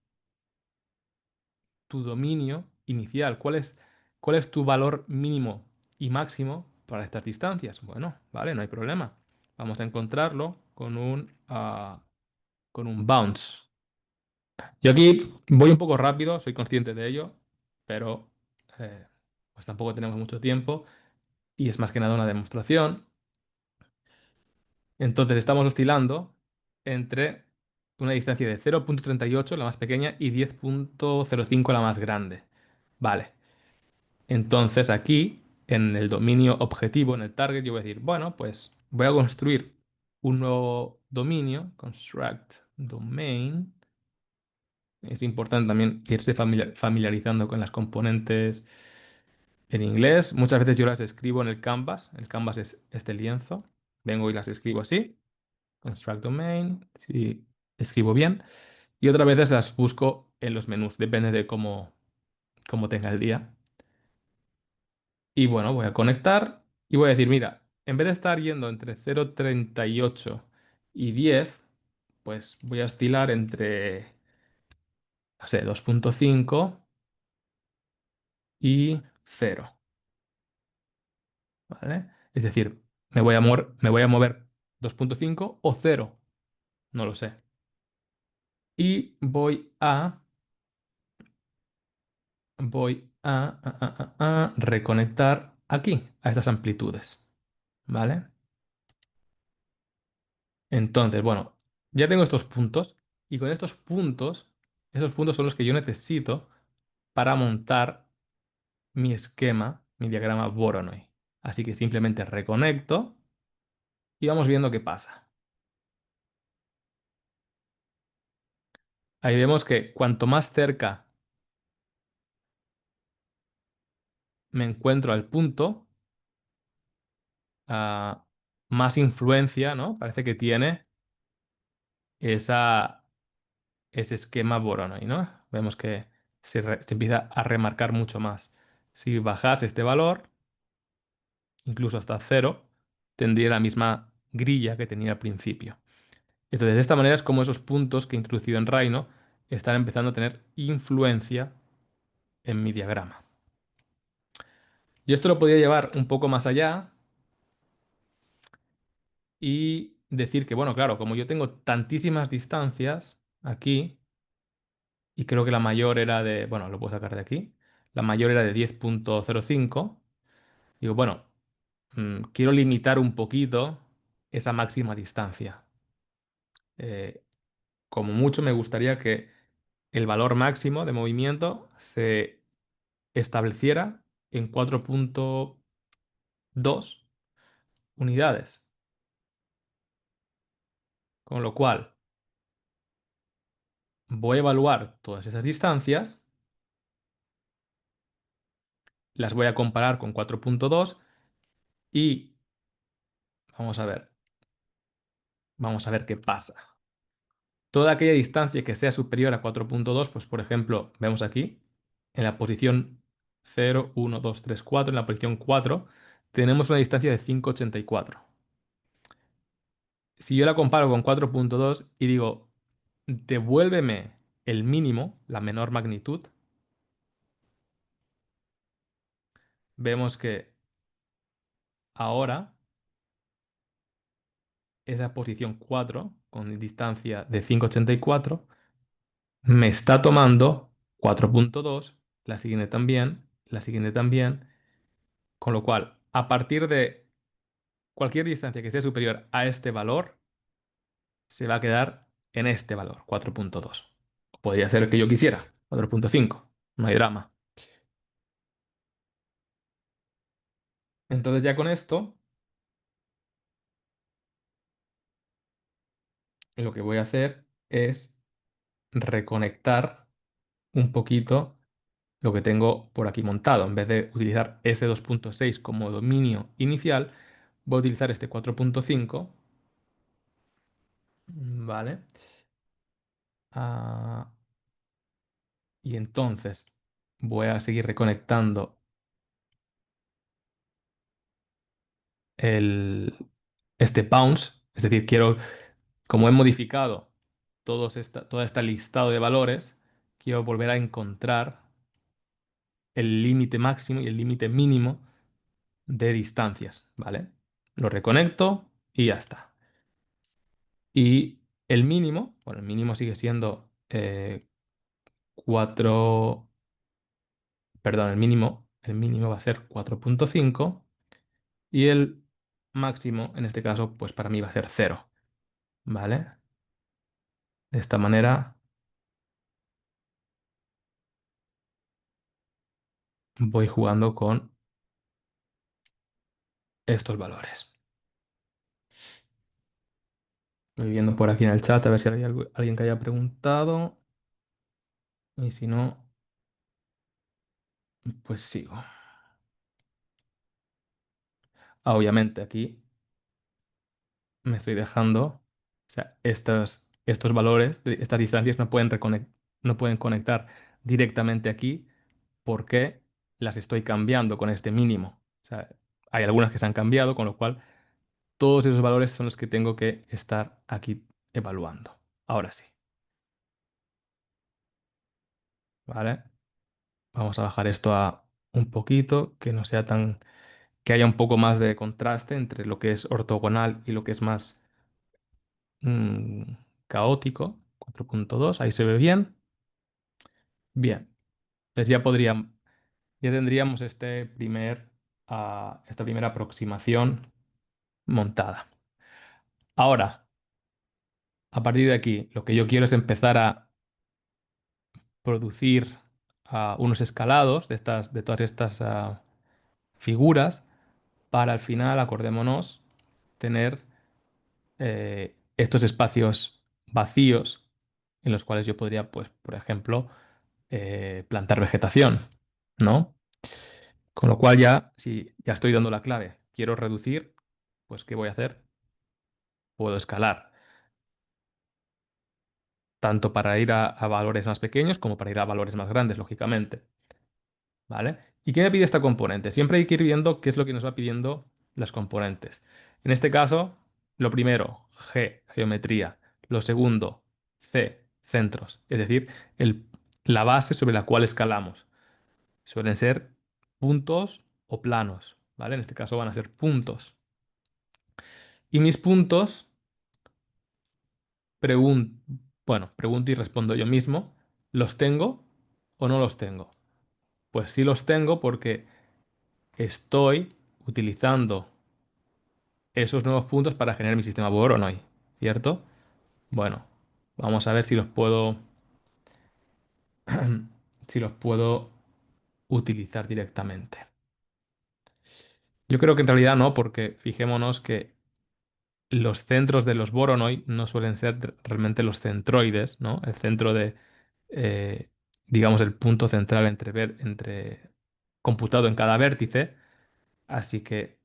tu dominio inicial, cuál es tu valor mínimo y máximo para estas distancias. Bueno, vale, no hay problema. Vamos a encontrarlo con un bounce. Yo aquí voy un poco rápido, soy consciente de ello, pero pues tampoco tenemos mucho tiempo y es más que nada una demostración. Entonces estamos oscilando entre una distancia de 0,38, la más pequeña, y 10,05, la más grande. Vale. Entonces aquí, en el dominio objetivo, en el target, yo voy a decir, bueno, pues voy a construir un nuevo dominio, construct domain. Es importante también irse familiarizando con las componentes en inglés. Muchas veces yo las escribo en el Canvas. El Canvas es este lienzo. Vengo y las escribo así. Construct domain, si escribo bien. Y otras veces las busco en los menús, depende de cómo tenga el día. Y bueno, voy a conectar y voy a decir, mira, en vez de estar yendo entre 0,38 y 10, pues voy a oscilar entre, no sé, 2,5 y 0, ¿vale? Es decir, me voy a mover 2,5 o 0, no lo sé. Y voy a reconectar aquí, a estas amplitudes, ¿vale? Entonces, bueno, ya tengo estos puntos y con esos puntos son los que yo necesito para montar mi esquema, mi diagrama Voronoi. Así que simplemente reconecto y vamos viendo qué pasa. Ahí vemos que cuanto más cerca me encuentro al punto, ah, más influencia, ¿no? Parece que tiene esa, ese esquema Voronoi, ¿no? Vemos que se empieza a remarcar mucho más. Si bajas este valor, incluso hasta cero, tendría la misma grilla que tenía al principio. Entonces, de esta manera es como esos puntos que he introducido en Rhino están empezando a tener influencia en mi diagrama. Yo esto lo podría llevar un poco más allá y decir que, bueno, claro, como yo tengo tantísimas distancias aquí, y creo que la mayor era de, bueno, lo puedo sacar de aquí, la mayor era de 10,05, digo, bueno, quiero limitar un poquito esa máxima distancia. Eh, como mucho me gustaría que el valor máximo de movimiento se estableciera en 4,2 unidades. Con lo cual, voy a evaluar todas esas distancias, las voy a comparar con 4,2 y vamos a ver, vamos a ver qué pasa. Toda aquella distancia que sea superior a 4,2, pues por ejemplo, vemos aquí, en la posición 0, 1, 2, 3, 4, en la posición 4, tenemos una distancia de 5,84. Si yo la comparo con 4,2 y digo, devuélveme el mínimo, la menor magnitud, vemos que ahora esa posición 4, con distancia de 5,84, me está tomando 4,2, la siguiente también, con lo cual, a partir de cualquier distancia que sea superior a este valor, se va a quedar en este valor, 4,2. Podría ser el que yo quisiera, 4,5, no hay drama. Entonces ya con esto, lo que voy a hacer es reconectar un poquito lo que tengo por aquí montado. En vez de utilizar ese 2,6 como dominio inicial, voy a utilizar este 4,5. ¿Vale? Ah, y entonces voy a seguir reconectando el, este bounce. Es decir, quiero como he modificado toda esta listado de valores, quiero volver a encontrar el límite máximo y el límite mínimo de distancias, ¿vale? Lo reconecto y ya está. Y el mínimo, bueno, el mínimo sigue siendo 4, perdón, el mínimo va a ser 4,5 y el máximo, en este caso, pues para mí va a ser 0, ¿vale? De esta manera voy jugando con estos valores. Estoy viendo por aquí en el chat a ver si hay alguien que haya preguntado. Y si no, pues sigo. Obviamente aquí me estoy dejando, o sea, estos valores, estas distancias no pueden conectar directamente aquí porque las estoy cambiando con este mínimo. O sea, hay algunas que se han cambiado, con lo cual todos esos valores son los que tengo que estar aquí evaluando. Ahora sí, ¿vale? Vamos a bajar esto a un poquito, que no sea tan, que haya un poco más de contraste entre lo que es ortogonal y lo que es más mm, caótico. 4,2, ahí se ve bien. Bien, pues ya tendríamos esta primera aproximación montada. Ahora, a partir de aquí, lo que yo quiero es empezar a producir unos escalados de todas estas figuras para al final, acordémonos, tener estos espacios vacíos en los cuales yo podría, pues, por ejemplo, plantar vegetación, ¿no? Con lo cual ya, si ya estoy dando la clave, quiero reducir, pues ¿qué voy a hacer? Puedo escalar, tanto para ir a valores más pequeños como para ir a valores más grandes, lógicamente, ¿vale? ¿Y qué me pide esta componente? Siempre hay que ir viendo qué es lo que nos va pidiendo las componentes. En este caso, lo primero, geometría. Lo segundo, centros, es decir, la base sobre la cual escalamos. Suelen ser puntos o planos, ¿vale? En este caso van a ser puntos. Y mis puntos, pregun- bueno, pregunto y respondo yo mismo, ¿los tengo o no los tengo? Pues sí los tengo porque estoy utilizando esos nuevos puntos para generar mi sistema Voronoi, ¿cierto? Bueno, vamos a ver si los puedo utilizar directamente. Yo creo que en realidad no, porque fijémonos que los centros de los Voronoi no suelen ser realmente los centroides, ¿no? El centro eh, digamos, el punto central entre computado en cada vértice. Así que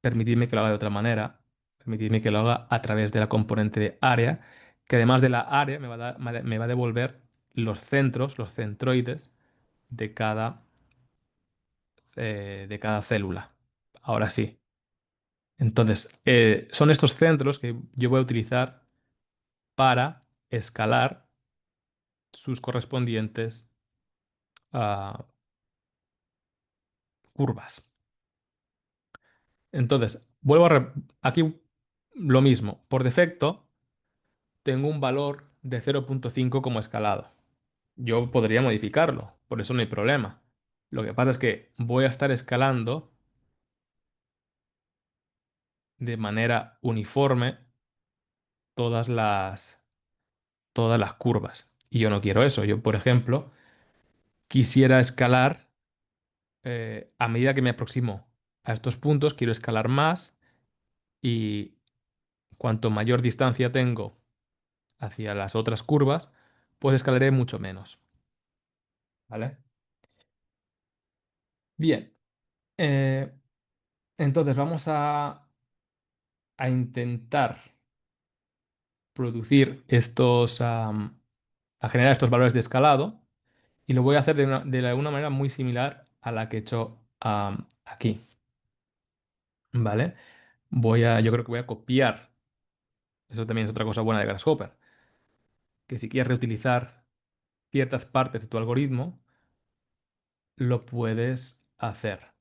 permitidme que lo haga de otra manera. Permitidme que lo haga a través de la componente de área, que además de la área me va a devolver los centros, los centroides de cada célula. Ahora sí. Entonces, son estos centros que yo voy a utilizar para escalar sus correspondientes ah, curvas. Entonces, aquí lo mismo. Por defecto, tengo un valor de 0,5 como escalado. Yo podría modificarlo, por eso no hay problema. Lo que pasa es que voy a estar escalando de manera uniforme todas todas las curvas. Y yo no quiero eso. Yo, por ejemplo, quisiera escalar a medida que me aproximo a estos puntos, quiero escalar más y cuanto mayor distancia tengo hacia las otras curvas, pues escalaré mucho menos. ¿Vale? Bien. eh, entonces vamos a intentar producir a generar estos valores de escalado y lo voy a hacer de una manera muy similar a la que he hecho aquí. ¿Vale? Yo creo que voy a copiar Eso también es otra cosa buena de Grasshopper, que si quieres reutilizar ciertas partes de tu algoritmo, lo puedes hacer.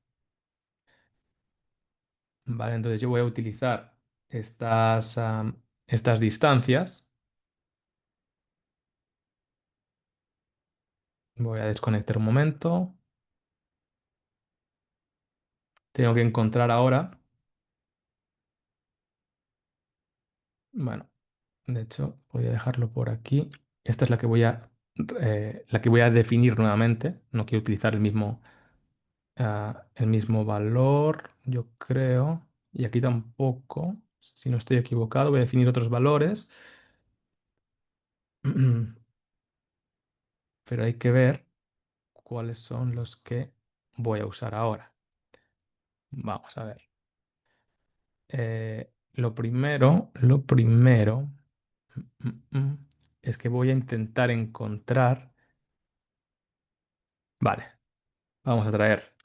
Vale, entonces yo voy a utilizar estas distancias. Voy a desconectar un momento. Tengo que encontrar ahora. Bueno, de hecho, voy a dejarlo por aquí. Esta es la que voy a definir nuevamente. No quiero utilizar el mismo valor, yo creo. Y aquí tampoco. Si no estoy equivocado, voy a definir otros valores. Pero hay que ver cuáles son los que voy a usar ahora. Vamos a ver. Lo primero es que voy a intentar encontrar. Vale, vamos a traer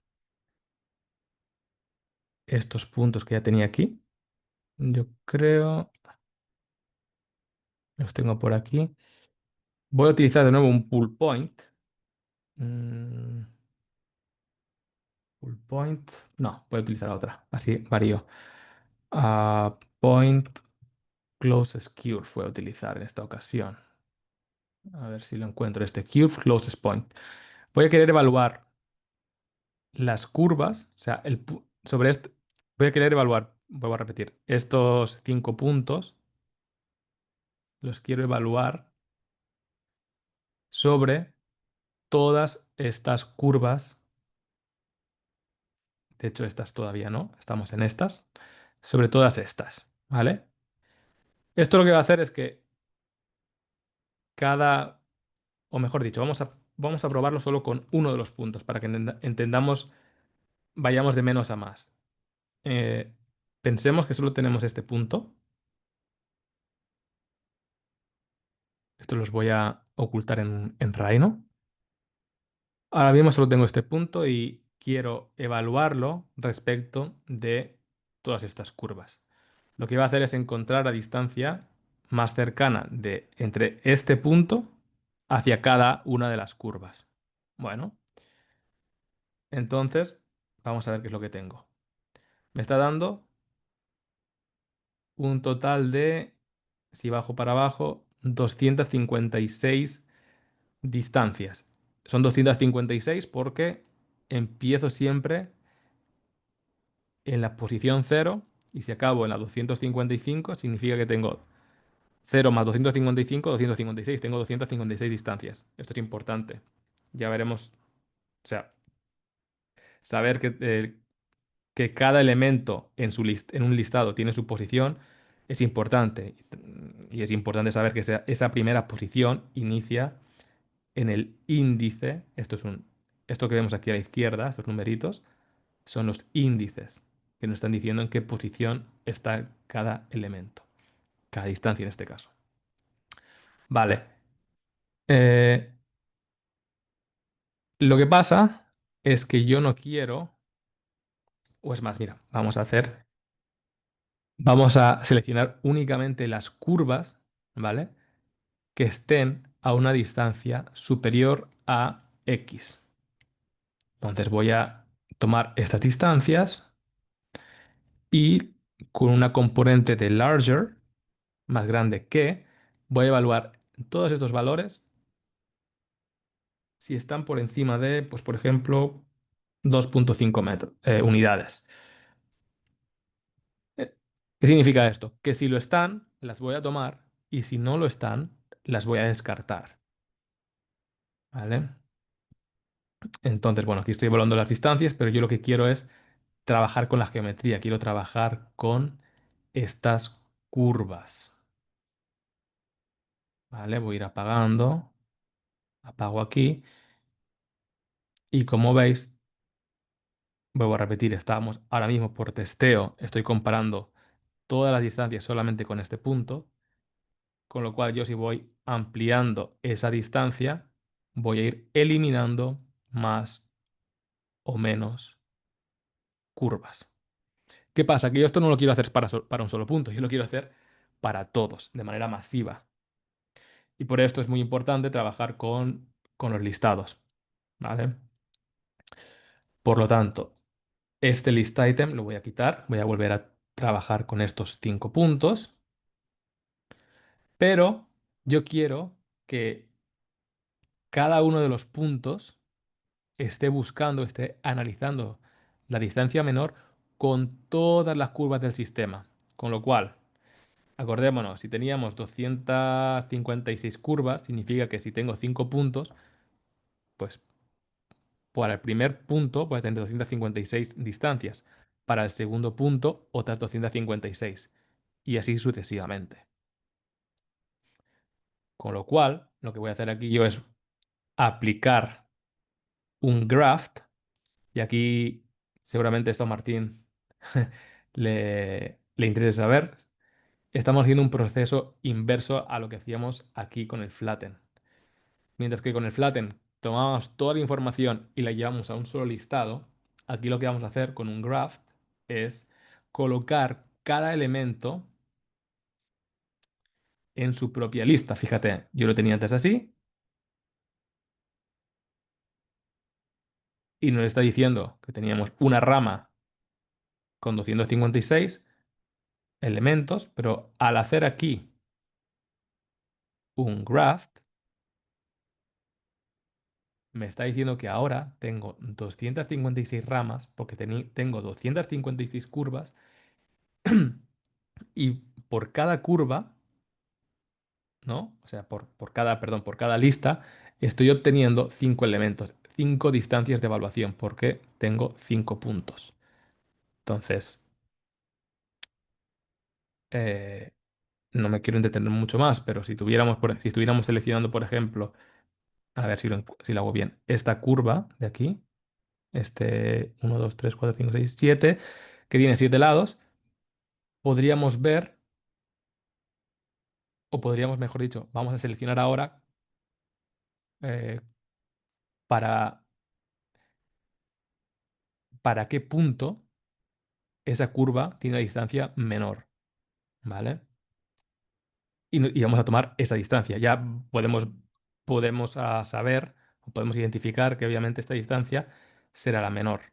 estos puntos que ya tenía aquí. Yo creo, los tengo por aquí. Voy a utilizar de nuevo un pull point. Mm, Pull point. No, voy a utilizar otra. Así varío. Point closest curve voy a utilizar en esta ocasión. A ver si lo encuentro. Este curve closest point. Voy a querer evaluar las curvas. O sea, sobre esto. Voy a querer evaluar, vuelvo a repetir, estos 5 puntos los quiero evaluar sobre todas estas curvas. De hecho, estas todavía no, estamos en estas. Sobre todas estas, ¿vale? Esto lo que va a hacer es que cada, o mejor dicho, vamos a probarlo solo con uno de los puntos para que entendamos, vayamos de menos a más. Eh, Pensemos que solo tenemos este punto. Esto los voy a ocultar en Rhino. Ahora mismo solo tengo este punto y quiero evaluarlo respecto de todas estas curvas. Lo que va a hacer es encontrar la distancia más cercana de entre este punto hacia cada una de las curvas. Bueno, entonces vamos a ver qué es lo que tengo. Me está dando un total de, si bajo para abajo, 256 distancias. Son 256 porque empiezo siempre en la posición cero y si acabo en la 255 significa que tengo cero más 255, 256. Tengo 256 distancias. Esto es importante. Ya veremos, o sea, saber que cada elemento en un listado tiene su posición es importante. Y es importante saber que esa primera posición inicia en el índice. Esto que vemos aquí a la izquierda, estos numeritos, son los índices que nos están diciendo en qué posición está cada elemento, cada distancia en este caso. Vale. Eh, lo que pasa es que yo no quiero, o es más, mira, vamos a seleccionar únicamente las curvas, ¿vale? Que estén a una distancia superior a X. Entonces voy a tomar estas distancias y con una componente de larger, más grande que, voy a evaluar todos estos valores si están por encima de, pues por ejemplo, 2,5 unidades. ¿Qué significa esto? Que si lo están, las voy a tomar y si no lo están, las voy a descartar. ¿Vale? Entonces, bueno, aquí estoy evaluando las distancias, pero yo lo que quiero es trabajar con la geometría. Quiero trabajar con estas curvas. ¿Vale? Voy a ir apagando. Apago aquí. Y como veis, vuelvo a repetir, estamos ahora mismo por testeo. Estoy comparando todas las distancias solamente con este punto. Con lo cual yo si voy ampliando esa distancia, voy a ir eliminando más o menos curvas. ¿Qué pasa? Que yo esto no lo quiero hacer para un solo punto, yo lo quiero hacer para todos, de manera masiva. Y por esto es muy importante trabajar con los listados, ¿vale? Por lo tanto, este list item lo voy a quitar, voy a volver a trabajar con estos 5 puntos, pero yo quiero que cada uno de los puntos esté buscando, esté analizando la distancia menor con todas las curvas del sistema. Con lo cual, acordémonos, si teníamos 256 curvas, significa que si tengo 5 puntos, pues para el primer punto voy a tener 256 distancias. Para el segundo punto, otras 256. Y así sucesivamente. Con lo cual, lo que voy a hacer aquí yo es aplicar un graft. Y aquí seguramente esto a Martín le interesa saber. Estamos haciendo un proceso inverso a lo que hacíamos aquí con el flatten. Mientras que con el flatten tomamos toda la información y la llevamos a un solo listado, aquí lo que vamos a hacer con un graph es colocar cada elemento en su propia lista. Fíjate, yo lo tenía antes así y nos está diciendo que teníamos una rama con 256 elementos, pero al hacer aquí un graph, me está diciendo que ahora tengo 256 ramas porque tengo 256 curvas y por cada curva, ¿no? O sea, perdón, por cada lista, estoy obteniendo 5 elementos, 5 distancias de evaluación, porque tengo 5 puntos. Entonces, eh, no me quiero entretener mucho más, pero si estuviéramos seleccionando, por ejemplo, a ver si lo hago bien, esta curva de aquí, este 1, 2, 3, 4, 5, 6, 7, que tiene 7 lados, podríamos ver, o podríamos, mejor dicho, vamos a seleccionar ahora eh, para, para qué punto esa curva tiene una distancia menor, ¿vale? Y vamos a tomar esa distancia. Ya podemos saber, o podemos identificar que obviamente esta distancia será la menor.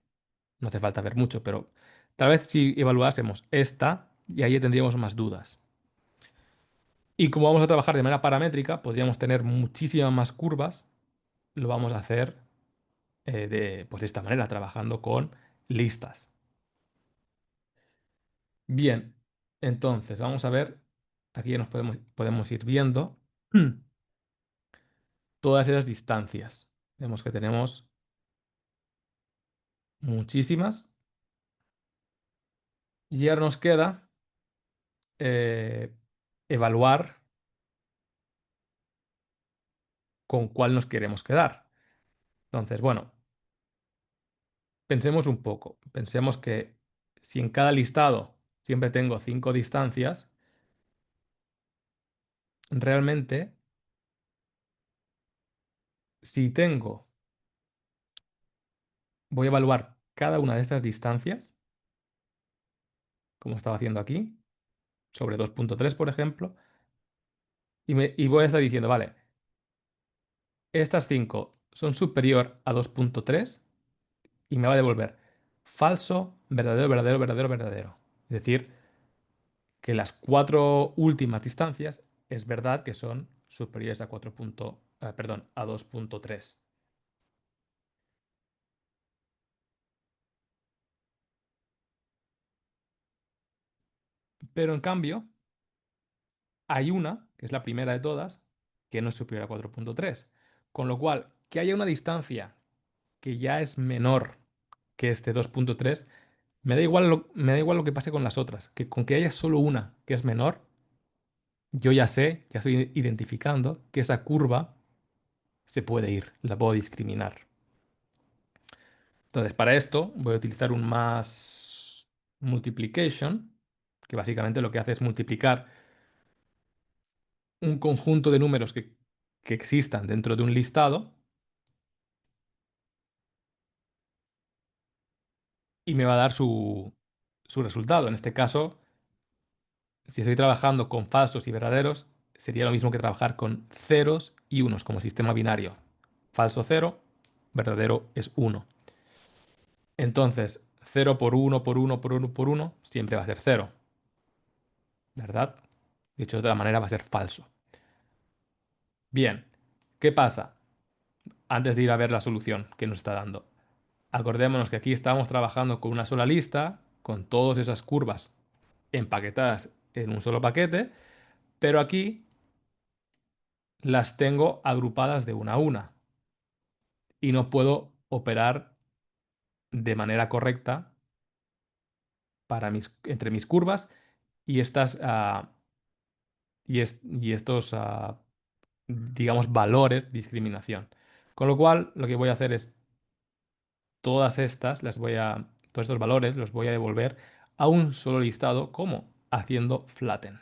No hace falta ver mucho, pero tal vez si evaluásemos esta, y ahí tendríamos más dudas. Y como vamos a trabajar de manera paramétrica, podríamos tener muchísimas más curvas. Lo vamos a hacer pues de esta manera, trabajando con listas. Bien, entonces vamos a ver, aquí ya podemos ir viendo todas esas distancias. Vemos que tenemos muchísimas y ahora nos queda eh, evaluar con cuál nos queremos quedar. Entonces, bueno, pensemos un poco. Pensemos que si en cada listado siempre tengo 5 distancias, realmente si voy a evaluar cada una de estas distancias, como estaba haciendo aquí, sobre 2.3, por ejemplo, y voy a estar diciendo, vale, estas 5 son superior a 2.3 y me va a devolver falso, verdadero, verdadero, verdadero, verdadero. Es decir, que las 4 últimas distancias es verdad que son superiores a 2.3. Pero en cambio, hay una, que es la primera de todas, que no es superior a 4.3. Con lo cual, que haya una distancia que ya es menor que este 2.3, me da igual lo que pase con las otras, que con que haya solo una que es menor, yo ya sé, ya estoy identificando que esa curva se puede ir, la puedo discriminar. Entonces, para esto voy a utilizar un mass multiplication, que básicamente lo que hace es multiplicar un conjunto de números que existan dentro de un listado y me va a dar su resultado. En este caso, si estoy trabajando con falsos y verdaderos, sería lo mismo que trabajar con ceros y unos como sistema binario. Falso cero, verdadero es uno. Entonces, cero por uno por uno por uno por uno siempre va a ser cero, ¿verdad? Dicho de otra manera, va a ser falso. Bien, ¿qué pasa? Antes de ir a ver la solución que nos está dando. Acordémonos que aquí estamos trabajando con una sola lista, con todas esas curvas empaquetadas en un solo paquete, pero aquí las tengo agrupadas de una a una y no puedo operar de manera correcta entre mis curvas y y estos, digamos, valores de discriminación. Con lo cual, lo que voy a hacer es todos estos valores los voy a devolver a un solo listado, como haciendo flatten.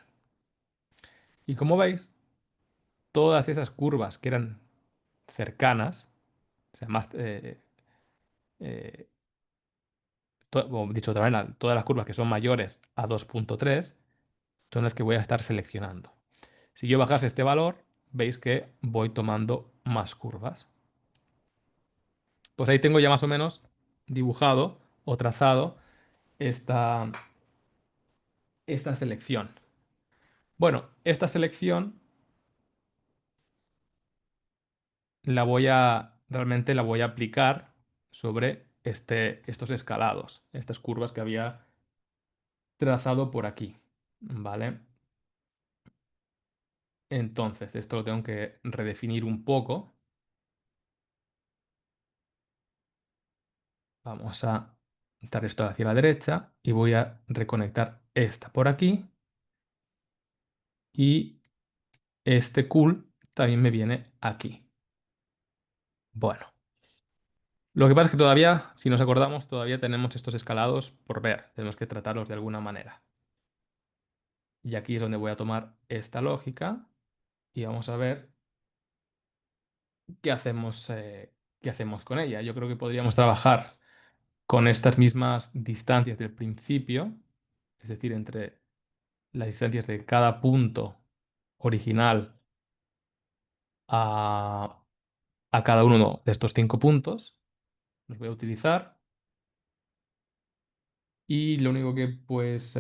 Y como veis, todas esas curvas que eran cercanas, o sea, eh, o dicho de otra manera, todas las curvas que son mayores a 2,3 son las que voy a estar seleccionando. Si yo bajase este valor, veis que voy tomando más curvas. Pues ahí tengo ya más o menos dibujado o trazado esta, esta selección. Bueno, esta selección realmente la voy a aplicar sobre estos escalados, estas curvas que había trazado por aquí, ¿vale? Entonces, esto lo tengo que redefinir un poco. Vamos a dar esto hacia la derecha y voy a reconectar esta por aquí. Y este cool también me viene aquí. Bueno, lo que pasa es que todavía, si nos acordamos, todavía tenemos estos escalados por ver. Tenemos que tratarlos de alguna manera. Y aquí es donde voy a tomar esta lógica y vamos a ver qué hacemos con ella. Yo creo que podríamos trabajar con estas mismas distancias del principio, es decir, entre las distancias de cada punto original a, a cada uno de estos 5 puntos. Los voy a utilizar y lo único que pues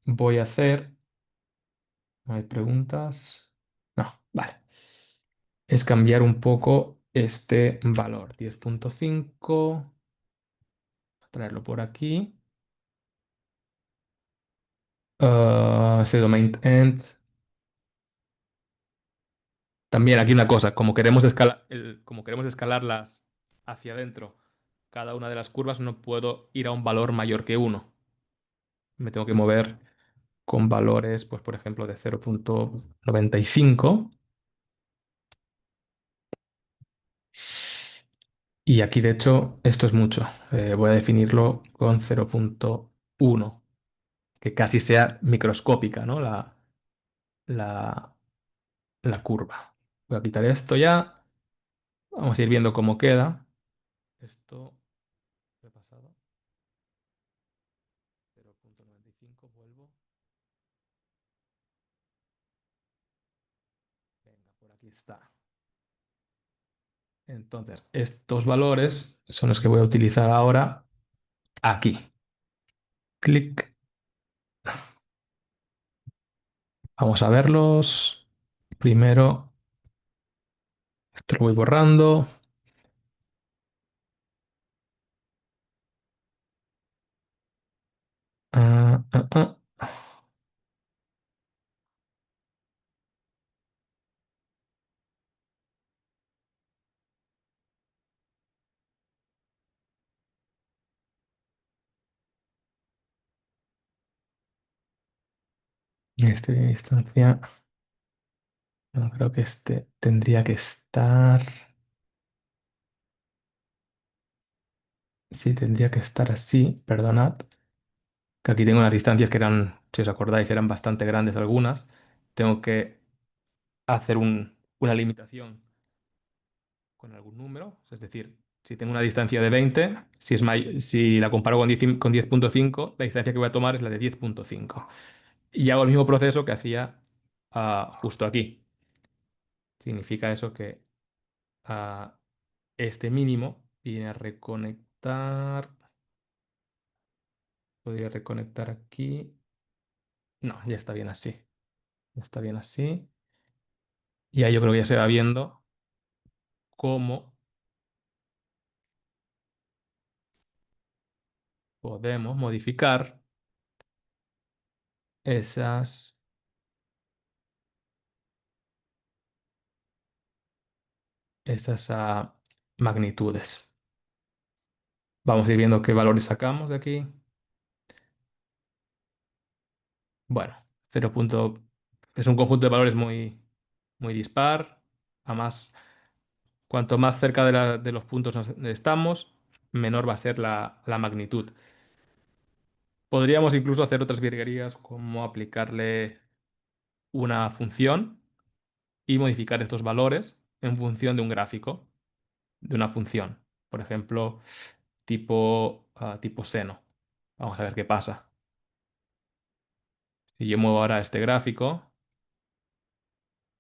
voy a hacer, ¿no hay preguntas? No, vale. Es cambiar un poco este valor, 10,5, traerlo por aquí. Este domain end. También aquí una cosa, como queremos escalarlas hacia adentro, cada una de las curvas, no puedo ir a un valor mayor que uno. Me tengo que mover con valores, pues por ejemplo, de 0,95. Y aquí, de hecho, esto es mucho. Voy a definirlo con 0,1, que casi sea microscópica, ¿no? La, la curva. Voy a quitar esto ya. Vamos a ir viendo cómo queda. Esto, ¿qué ha pasado? 0,95, vuelvo. Venga, por aquí está. Entonces, estos valores son los que voy a utilizar ahora aquí. Clic. Vamos a verlos. Primero, esto lo voy borrando. Ah, ah, ah. Este de distancia. No, creo que este tendría que estar. Sí, tendría que estar así. Perdonad. Que aquí tengo unas distancias que eran, si os acordáis, eran bastante grandes algunas. Tengo que hacer una limitación con algún número. Es decir, si tengo una distancia de 20, si la comparo con 10,5, la distancia que voy a tomar es la de 10,5. y hago el mismo proceso que hacía justo aquí. Significa eso que ah, este mínimo viene a reconectar. Podría reconectar aquí. No, ya está bien así. Ya está bien así. Y ahí yo creo que ya se va viendo cómo podemos modificar esas, esas magnitudes. Vamos a ir viendo qué valores sacamos de aquí. Bueno, 0 es un conjunto de valores muy dispar. Además, cuanto más cerca de los puntos estamos, menor va a ser la magnitud. Podríamos incluso hacer otras virguerías como aplicarle una función y modificar estos valores en función de un gráfico, de una función. Por ejemplo, tipo seno. Vamos a ver qué pasa. Si yo muevo ahora este gráfico,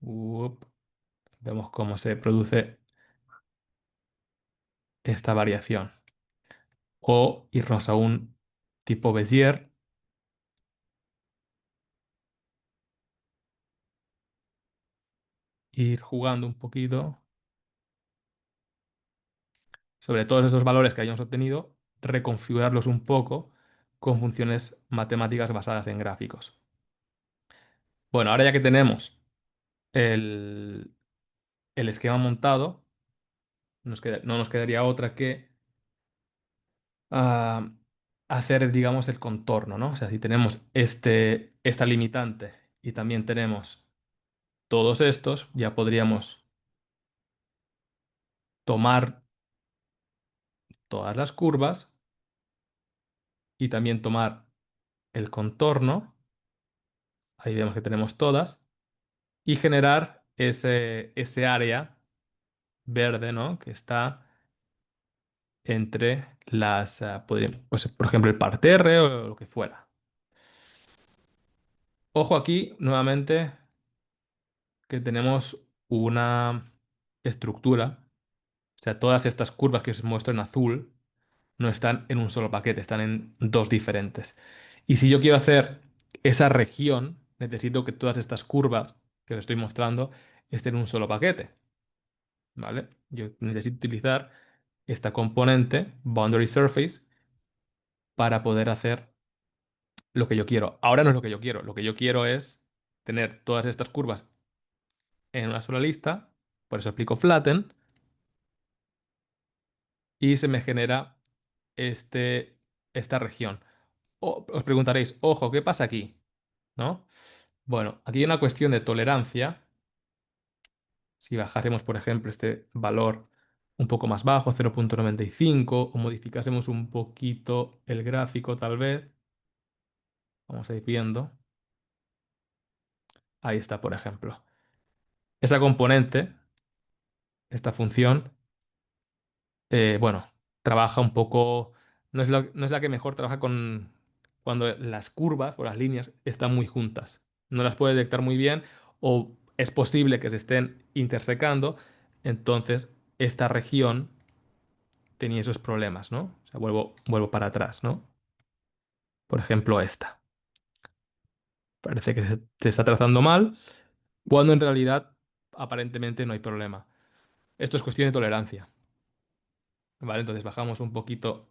up, vemos cómo se produce esta variación. O irnos a un tipo Bézier, ir jugando un poquito sobre todos esos valores que hayamos obtenido, reconfigurarlos un poco con funciones matemáticas basadas en gráficos. Bueno, ahora ya que tenemos el, el esquema montado, no nos quedaría otra que ah, hacer, digamos, el contorno, ¿no? O sea, si tenemos esta limitante y también tenemos todos estos, ya podríamos tomar todas las curvas y también tomar el contorno, ahí vemos que tenemos todas, y generar ese área verde, ¿no? Que está entre pues, por ejemplo, el parterre o lo que fuera. Ojo aquí, nuevamente, que tenemos una estructura, o sea, todas estas curvas que os muestro en azul no están en un solo paquete, están en dos diferentes. Y si yo quiero hacer esa región, necesito que todas estas curvas que os estoy mostrando estén en un solo paquete, ¿vale? Yo necesito utilizar esta componente, Boundary Surface, para poder hacer lo que yo quiero. Ahora no es lo que yo quiero, lo que yo quiero es tener todas estas curvas en una sola lista, por eso aplico flatten, y se me genera esta región. Os preguntaréis, ojo, ¿qué pasa aquí? ¿No? Bueno, aquí hay una cuestión de tolerancia. Si bajásemos, por ejemplo, este valor un poco más bajo, 0,95, o modificásemos un poquito el gráfico, tal vez, vamos a ir viendo. Ahí está, por ejemplo. Esa componente, esta función, bueno, trabaja un poco, no es la que mejor trabaja cuando las curvas o las líneas están muy juntas. No las puede detectar muy bien o es posible que se estén intersecando. Entonces, esta región tenía esos problemas, ¿no? O sea, vuelvo para atrás, ¿no? Por ejemplo, esta. Parece que se está trazando mal, cuando en realidad aparentemente no hay problema. Esto es cuestión de tolerancia. ¿Vale? Entonces bajamos un poquito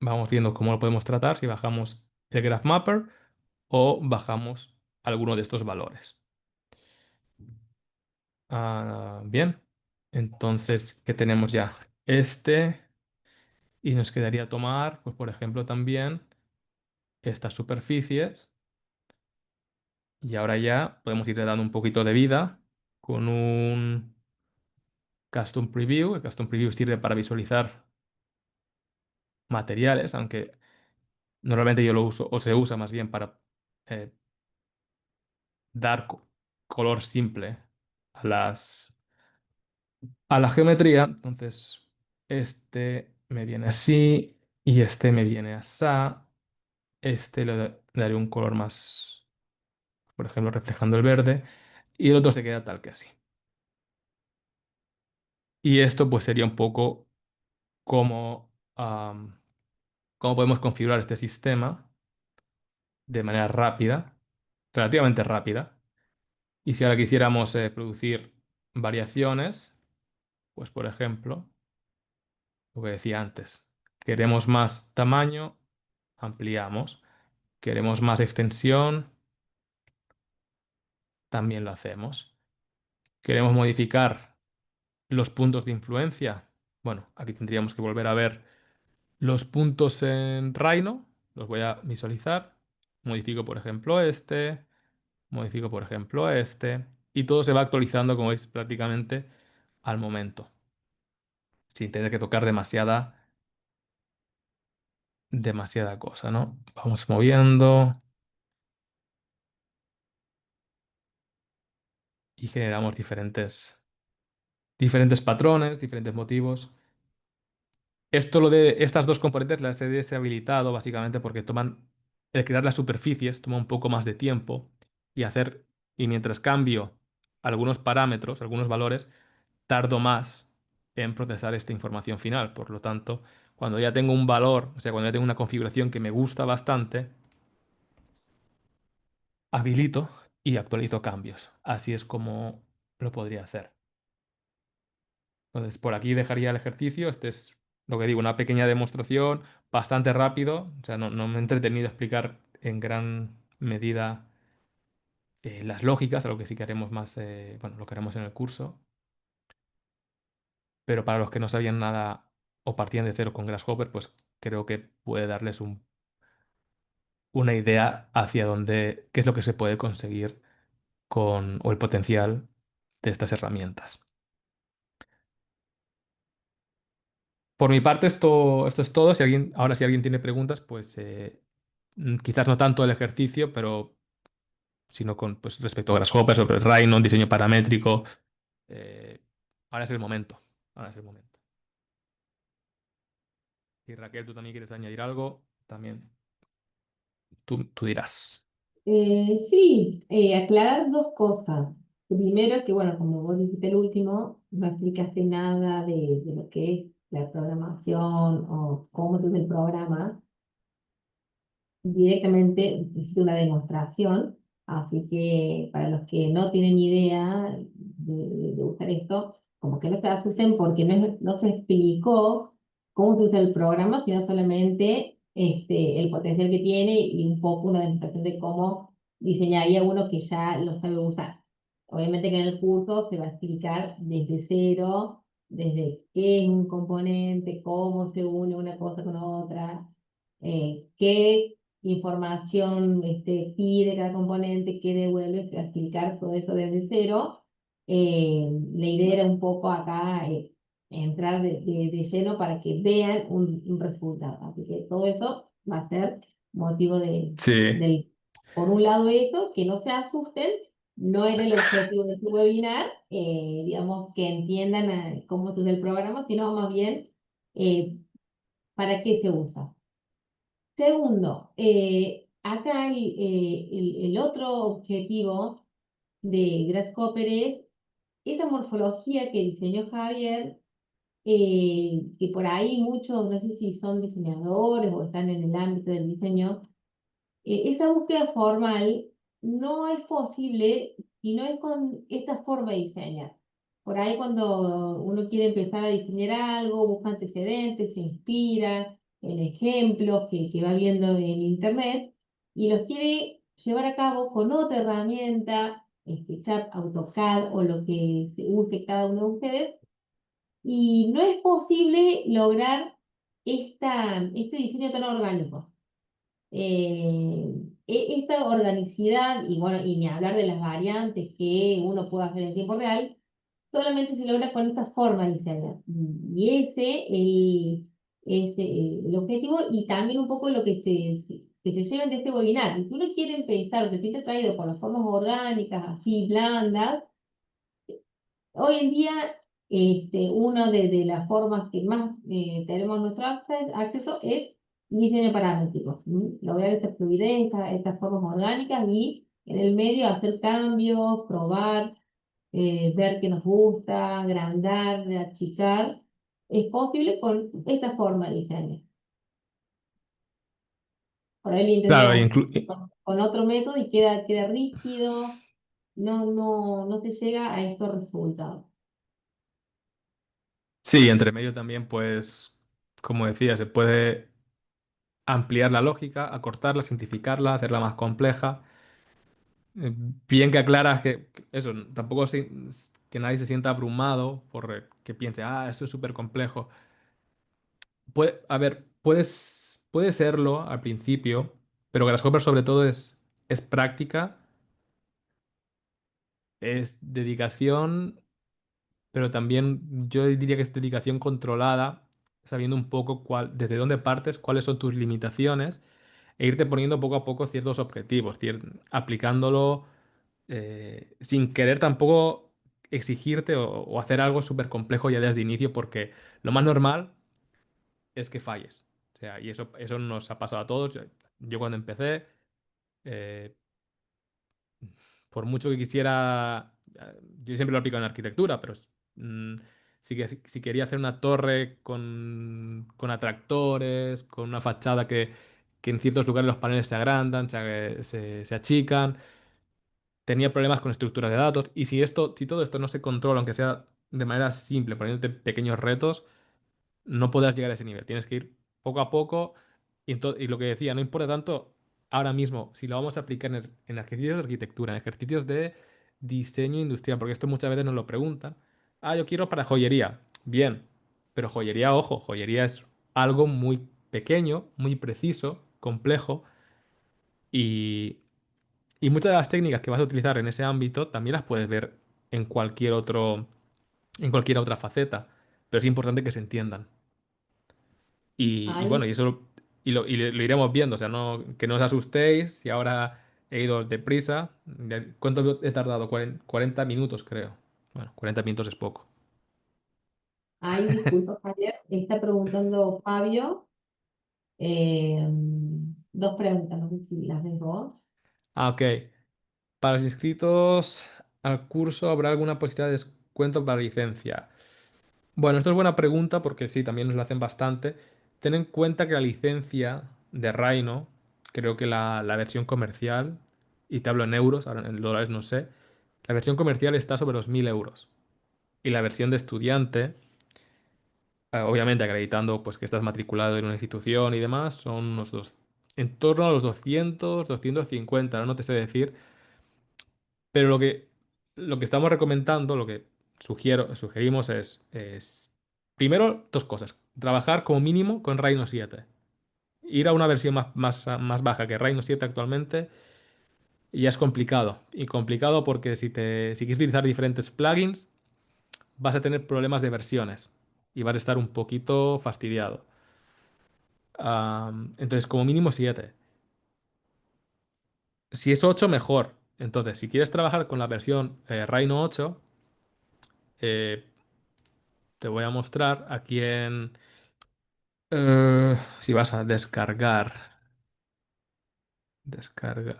vamos viendo cómo lo podemos tratar, si bajamos el Graph Mapper o bajamos alguno de estos valores. Bien, entonces, ¿qué tenemos ya? Y nos quedaría tomar, pues por ejemplo, también estas superficies y ahora ya podemos irle dando un poquito de vida con un Custom Preview. El Custom Preview sirve para visualizar materiales, aunque normalmente yo lo uso o se usa más bien para eh, dar color simple a a la geometría. Entonces, este me viene así y este me viene así. Este le daré un color más, por ejemplo, reflejando el verde, y el otro se queda tal que así. Y esto pues sería un poco cómo, cómo podemos configurar este sistema de manera rápida, relativamente rápida. Y si ahora quisiéramos producir variaciones, pues por ejemplo, lo que decía antes, queremos más tamaño, ampliamos. Queremos más extensión, también lo hacemos. Queremos modificar los puntos de influencia. Bueno, aquí tendríamos que volver a ver los puntos en Rhino. Los voy a visualizar. Modifico, por ejemplo, este. Modifico, por ejemplo, este. Y todo se va actualizando, como veis, prácticamente al momento. Sin tener que tocar demasiada cosa, ¿no? Vamos moviendo y generamos diferentes patrones, diferentes motivos. Esto, lo de estas dos componentes las he deshabilitado básicamente porque el crear las superficies toma un poco más de tiempo y mientras cambio algunos parámetros, algunos valores, tardo más en procesar esta información final. Por lo tanto, cuando ya tengo un valor, o sea, cuando ya tengo una configuración que me gusta bastante, habilito y actualizo cambios. Así es como lo podría hacer. Entonces, por aquí dejaría el ejercicio. Este es lo que digo, una pequeña demostración, bastante rápido. O sea, no me he entretenido a explicar en gran medida las lógicas, a lo que sí que haremos más, bueno, lo que haremos en el curso. Pero para los que no sabían nada o partían de cero con Grasshopper, pues creo que puede darles una idea hacia dónde, qué es lo que se puede conseguir o el potencial de estas herramientas. Por mi parte, esto es todo. Ahora, si alguien tiene preguntas, pues quizás no tanto el ejercicio, pero sino con pues, respecto a Grasshopper, sobre Rhino, un diseño paramétrico. eh, ahora es el momento. Ahora es el momento. Si Raquel, tú también quieres añadir algo, también tú dirás. Sí, aclarar dos cosas. Primero, que bueno, como vos dijiste el último, no explicaste nada de lo que es la programación o cómo se usa el programa. Directamente hice una demostración, así que para los que no tienen idea de usar esto, como que no se asusten porque no se explicó cómo se usa el programa, sino solamente el potencial que tiene y un poco una demostración de cómo diseñaría uno que ya lo sabe usar. Obviamente que en el curso se va a explicar desde cero, desde qué es un componente, cómo se une una cosa con otra, qué información pide cada componente, qué devuelve, explicar todo eso desde cero. La idea era un poco acá entrar de lleno para que vean un resultado. Así que todo eso va a ser motivo Sí, por un lado eso, que no se asusten, no era el objetivo de este webinar, digamos, que entiendan cómo se usa el programa, sino más bien eh, para qué se usa. Segundo, acá el otro objetivo de Grasshopper es esa morfología que diseñó Javier, que por ahí muchos, no sé si son diseñadores o están en el ámbito del diseño, esa búsqueda formal no es posible si no es con esta forma de diseñar. Por ahí cuando uno quiere empezar a diseñar algo, busca antecedentes, se inspira en ejemplos que va viendo en internet y los quiere llevar a cabo con otra herramienta, SketchUp, AutoCAD o lo que se use cada uno de ustedes, y no es posible lograr este diseño tan orgánico. Esta organicidad, y bueno, y ni hablar de las variantes que uno puede hacer en tiempo real, solamente se logra con esta forma de diseñar. Y el objetivo y también un poco lo que se lleven de este webinar. Si uno quiere empezar, se siente atraído por las formas orgánicas, así blandas, hoy en día una de las formas que más tenemos nuestro acceso es diseño paramétrico. Lograr esta fluidez, estas formas orgánicas y en el medio hacer cambios, probar, ver qué nos gusta, agrandar, achicar. Es posible con esta forma de diseño. Por ahí lo Claro, intentamos con otro método y queda rígido, no se llega a estos resultados. sí, entre medio también, pues, como decía, se puede ampliar la lógica, acortarla, simplificarla, hacerla más compleja. Bien que aclaras que eso, tampoco que nadie se sienta abrumado por que piense, ah, esto es súper complejo. A ver, puede serlo al principio, pero Grasshopper sobre todo es práctica, es dedicación, pero también yo diría que es dedicación controlada, sabiendo un poco desde dónde partes, cuáles son tus limitaciones, e irte poniendo poco a poco ciertos objetivos, aplicándolo sin querer tampoco exigirte o hacer algo súper complejo ya desde inicio, porque lo más normal es que falles. O sea, y eso nos ha pasado a todos. Yo cuando empecé, eh, por mucho que quisiera, yo siempre lo aplico en arquitectura, pero mm, si quería hacer una torre con atractores, con una fachada que en ciertos lugares los paneles se agrandan, se achican, tenía problemas con estructuras de datos. Y si todo esto no se controla, aunque sea de manera simple, poniéndote pequeños retos, no podrás llegar a ese nivel. Tienes que ir poco a poco. Y lo que decía, no importa tanto ahora mismo si lo vamos a aplicar en ejercicios de arquitectura, en ejercicios de diseño industrial, porque esto muchas veces nos lo preguntan. Ah, yo quiero para joyería. Bien, pero joyería, ojo, joyería es algo muy pequeño, muy preciso, complejo. Y, y muchas de las técnicas que vas a utilizar en ese ámbito también las puedes ver en en cualquier otra faceta, pero es importante que se entiendan. Y bueno, Ahí, y eso lo iremos viendo, o sea, que no os asustéis si ahora he ido deprisa. ¿Cuánto he tardado? 40 minutos, creo. Bueno, 40 minutos es poco. ahí, disculpa, Javier, está preguntando Fabio, eh, dos preguntas, no sé si las ves vos. Ah, ok. Para los inscritos al curso, ¿habrá alguna posibilidad de descuento para licencia? Bueno, esto es buena pregunta porque sí, también nos lo hacen bastante. Ten en cuenta que la licencia de Rhino, creo que la versión comercial, y te hablo en euros, ahora en dólares no sé, la versión comercial está sobre los 1.000 euros. Y la versión de estudiante, obviamente acreditando pues, que estás matriculado en una institución y demás, son en torno a los 200, 250, ahora no te sé decir, pero lo que estamos recomendando, lo que sugerimos es, primero, dos cosas. Trabajar como mínimo con Rhino 7. Ir a una versión más baja que Rhino 7 actualmente ya es complicado. Y complicado porque si quieres utilizar diferentes plugins, vas a tener problemas de versiones y vas a estar un poquito fastidiado. Entonces, como mínimo 7. Si es 8 mejor. Entonces, si quieres trabajar con la versión Rhino 8, eh, te voy a mostrar aquí si vas a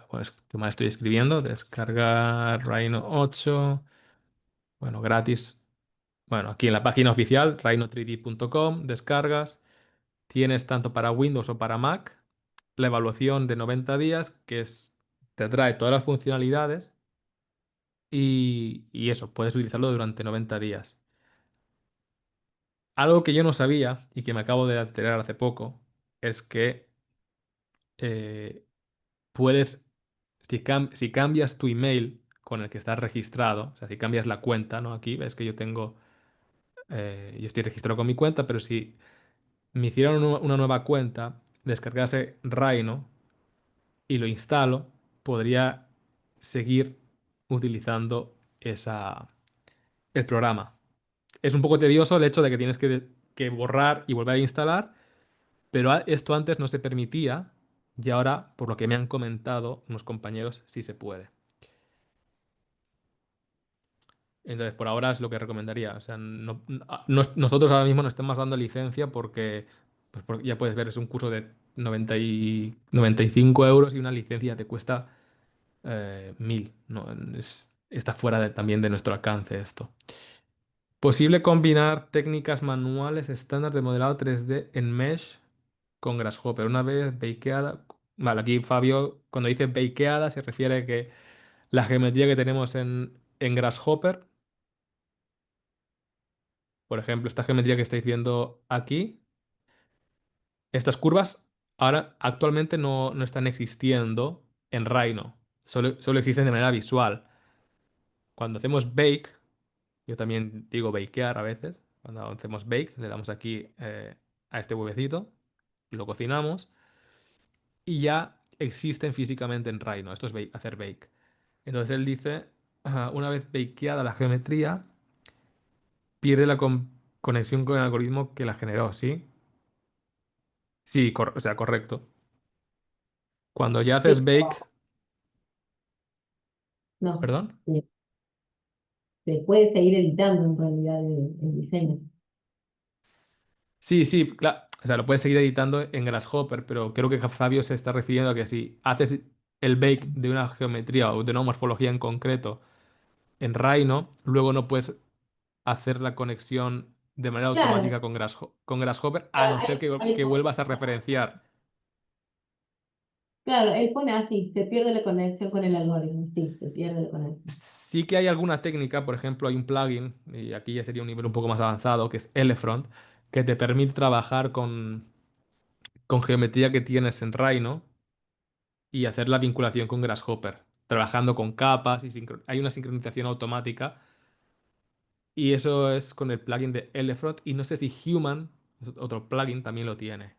bueno, que mal estoy escribiendo, descargar Rhino 8, bueno, gratis. Bueno, aquí en la página oficial, rhino3d.com, descargas. Tienes tanto para Windows o para Mac la evaluación de 90 días, te trae todas las funcionalidades y eso, puedes utilizarlo durante 90 días. Algo que yo no sabía y que me acabo de enterar hace poco es que eh, puedes, si cambias tu email con el que estás registrado, o sea, si cambias la cuenta, ¿no? Aquí ves que yo estoy registrado con mi cuenta, pero si me hicieran una nueva cuenta, descargase Rhino y lo instalo, podría seguir utilizando el programa. Es un poco tedioso el hecho de que tienes que borrar y volver a instalar, pero esto antes no se permitía y ahora, por lo que me han comentado unos compañeros, sí se puede. Entonces, por ahora es lo que recomendaría. O sea, nosotros ahora mismo no estamos dando licencia porque ya puedes ver, es un curso de 95 euros y una licencia te cuesta 1000. No, está fuera también de nuestro alcance esto. Posible combinar técnicas manuales estándar de modelado 3D en Mesh con Grasshopper. Una vez bakeada. Vale, aquí Fabio, cuando dice bakeada, se refiere a que la geometría que tenemos en Grasshopper, por ejemplo, esta geometría que estáis viendo aquí, estas curvas ahora actualmente no están existiendo en Rhino. Solo existen de manera visual. Cuando hacemos bake, yo también digo bakear a veces. Cuando hacemos bake, le damos aquí a este huevecito, lo cocinamos y ya existen físicamente en Rhino. Esto es hacer bake. Entonces él dice, una vez bakeada la geometría, pierde la conexión con el algoritmo que la generó, ¿sí? Sí, o sea, correcto. Cuando ya Sí, haces bake, no, perdón. se puede seguir editando en realidad el diseño. Sí, sí, claro. O sea, lo puedes seguir editando en Grasshopper, pero creo que Fabio se está refiriendo a que si haces el bake de una geometría o de una morfología en concreto en Rhino, luego no puedes hacer la conexión de manera Claro, automática con Grasshopper, a no claro, ser que vuelvas a referenciar. claro, él pone así, se pierde la conexión con el algoritmo, sí, se pierde la conexión. Sí que hay alguna técnica, por ejemplo, hay un plugin, y aquí ya sería un nivel un poco más avanzado, que es Elefront, que te permite trabajar con geometría que tienes en Rhino y hacer la vinculación con Grasshopper, trabajando con capas y hay una sincronización automática y eso es con el plugin de Elefront y no sé si Human, otro plugin, también lo tiene,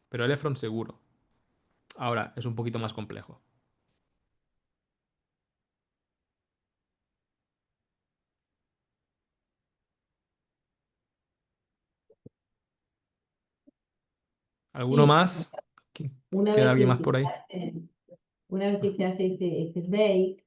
pero Elefront seguro. Ahora es un poquito más complejo. ¿Alguno Sí, más? una ¿Queda vez alguien más por ahí? una vez que se hace ese bake,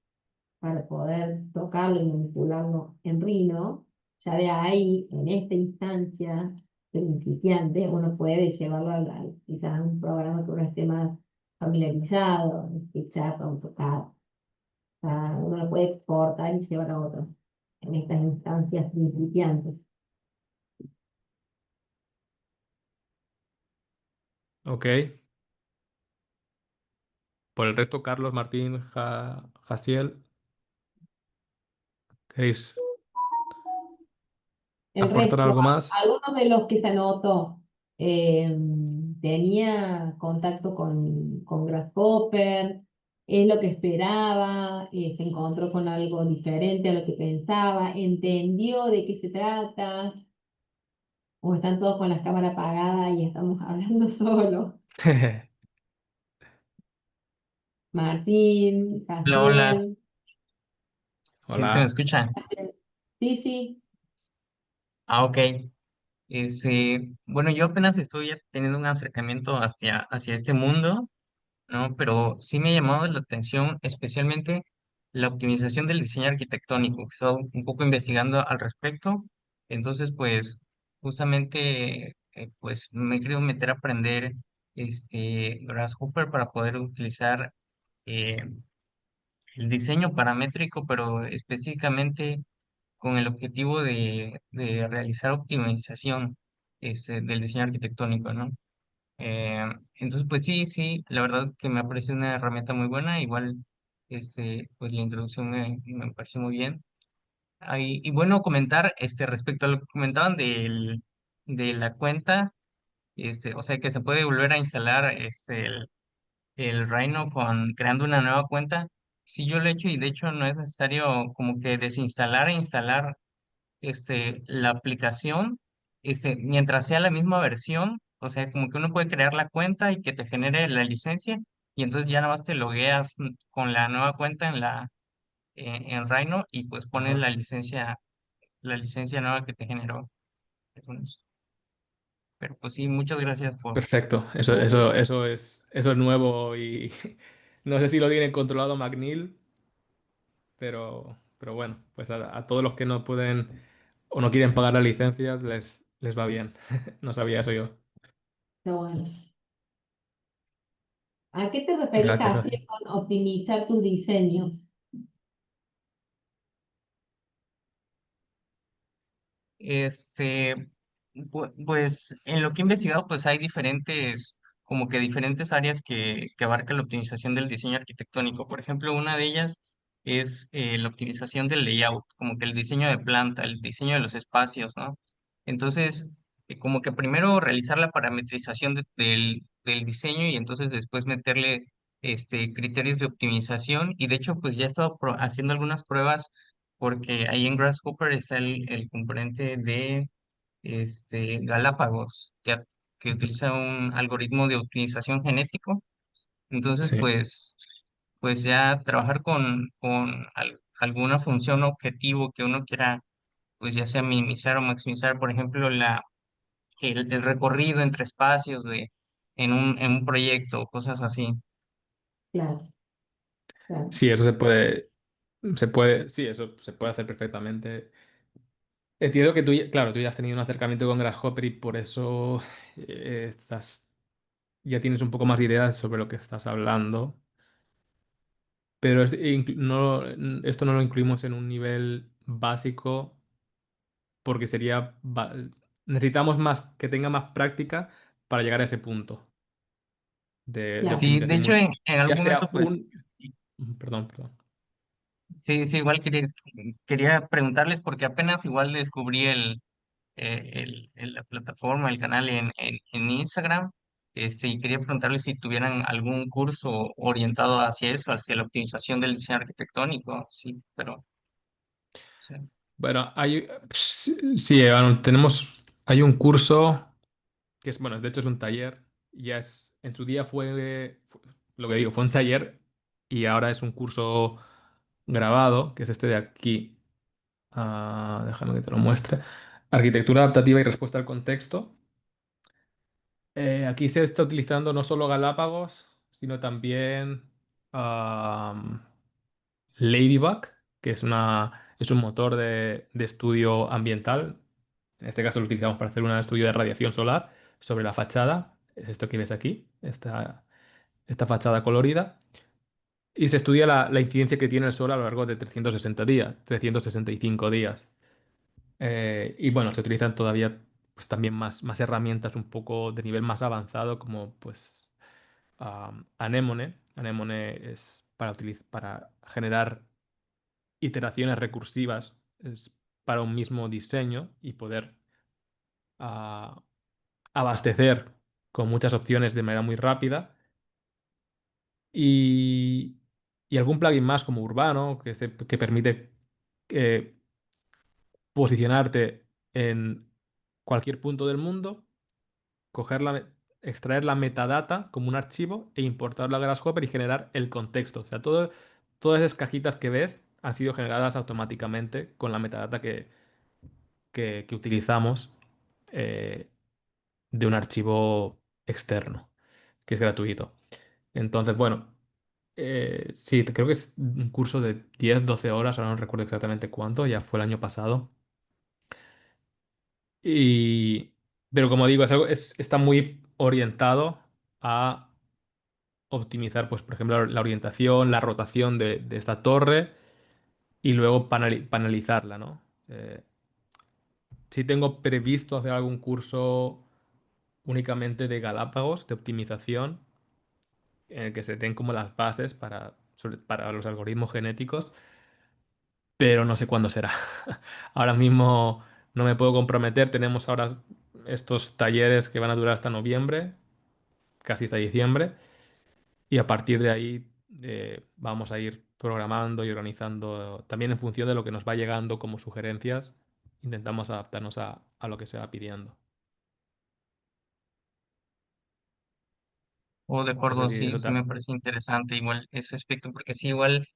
para poder tocarlo y manipularlo en Rhino, ya de ahí, en esta instancia principiante, uno puede llevarlo quizás a un programa que uno esté más familiarizado, SketchUp, AutoCAD. O sea, uno lo puede exportar y llevar a otro en estas instancias principiantes. Ok. Por el resto, Carlos, Martín, Jaciel, ¿queréis El aportar resto, algo más? algunos de los que se anotó, eh, tenía contacto con Grasshopper, es lo que esperaba, se encontró con algo diferente a lo que pensaba, entendió de qué se trata, o están todos con las cámaras apagadas y estamos hablando solo. Martín, Hola, hola. Jaciel, Sí, se me Hola. escucha. sí, sí, Ah, ok. Bueno, yo apenas estoy teniendo un acercamiento hacia este mundo, ¿no? Pero sí me ha llamado la atención especialmente la optimización del diseño arquitectónico. He estado un poco investigando al respecto. Entonces, pues, justamente, pues, me he querido meter a aprender Grasshopper para poder utilizar eh, el diseño paramétrico, pero específicamente con el objetivo de realizar optimización del diseño arquitectónico, ¿no? Eh, entonces, pues sí, sí, la verdad es que me ha parecido una herramienta muy buena, igual, pues la introducción me pareció muy bien. Y bueno, comentar, respecto a lo que comentaban de la cuenta, o sea, que se puede volver a instalar, el Rhino creando una nueva cuenta. Sí, yo lo he hecho y de hecho no es necesario como que desinstalar e instalar la aplicación, mientras sea la misma versión, o sea, como que uno puede crear la cuenta y que te genere la licencia, y entonces ya nada más te logueas con la nueva cuenta en Rhino y pues pones Ajá. la licencia nueva que te generó. Entonces, pero pues sí, muchas gracias Perfecto. Eso es nuevo y no sé si lo tienen controlado McNeil, pero bueno, pues a todos los que no pueden o no quieren pagar la licencia les va bien. No sabía eso yo. está bueno. ¿A qué te referís Gracias, así gracias. con optimizar tus diseños? Este, pues en lo que he investigado, pues hay diferentes, como que diferentes áreas que abarca la optimización del diseño arquitectónico. Por ejemplo, una de ellas es la optimización del layout, como que el diseño de planta, el diseño de los espacios, ¿no? Entonces, como que primero realizar la parametrización del diseño y entonces después meterle criterios de optimización. Y de hecho, pues ya he estado haciendo algunas pruebas porque ahí en Grasshopper está el componente de Galápagos, que utiliza un algoritmo de optimización genético. Entonces, Sí. pues ya trabajar con alguna función objetivo que uno quiera, pues ya sea minimizar o maximizar, por ejemplo, el recorrido entre espacios en un proyecto, cosas así. Claro, claro. Sí, sí, eso se puede hacer perfectamente. Entiendo que claro, tú ya has tenido un acercamiento con Grasshopper y por eso ya tienes un poco más de ideas sobre lo que estás hablando. Pero esto no lo incluimos en un nivel básico porque necesitamos más que tenga más práctica para llegar a ese punto de Claro. Sí, de optimización. hecho, en Ya algún momento, sea pues Perdón, perdón. sí, sí, igual quería preguntarles porque apenas igual descubrí la plataforma, el canal en Instagram, y quería preguntarles si tuvieran algún curso orientado hacia eso, hacia la optimización del diseño arquitectónico, sí, pero sí. Bueno, sí, hay un curso que es, bueno, de hecho es un taller, en su día lo que digo, fue un taller y ahora es un curso grabado, que es este de aquí. Déjame que te lo muestre. Arquitectura adaptativa y respuesta al contexto. Aquí se está utilizando no solo Galápagos, sino también am, Ladybug, que es un motor de estudio ambiental. En este caso lo utilizamos para hacer un estudio de radiación solar sobre la fachada. Es esto que ves aquí, esta fachada colorida. Y se estudia la incidencia que tiene el sol a lo largo de 360 días, 365 días. Y bueno, se utilizan todavía pues, también más herramientas un poco de nivel más avanzado, como pues Anemone. Anemone es para generar iteraciones recursivas para un mismo diseño y poder ah, abastecer con muchas opciones de manera muy rápida. Y, y algún plugin más como Urbano que permite eh, posicionarte en cualquier punto del mundo, extraer la metadata como un archivo e importarlo a Grasshopper y generar el contexto. O sea, todas esas cajitas que ves han sido generadas automáticamente con la metadata que utilizamos eh, de un archivo externo, que es gratuito. Entonces, bueno, sí, creo que es un curso de 10 12 horas, ahora no recuerdo exactamente cuánto, ya fue el año pasado. Y, pero como digo, está muy orientado a optimizar, pues, por ejemplo, la orientación, la rotación de esta torre y luego panelizarla, ¿no? Sí tengo previsto hacer algún curso únicamente de Galápagos, de optimización, en el que se den como las bases para los algoritmos genéticos, pero no sé cuándo será. Ahora mismo no me puedo comprometer. Tenemos ahora estos talleres que van a durar hasta noviembre, casi hasta diciembre, y a partir de ahí vamos a ir programando y organizando también en función de lo que nos va llegando como sugerencias. Intentamos adaptarnos a lo que se va pidiendo. O de No sé acuerdo, si sí, eso sí me parece interesante igual ese aspecto, porque sí, igual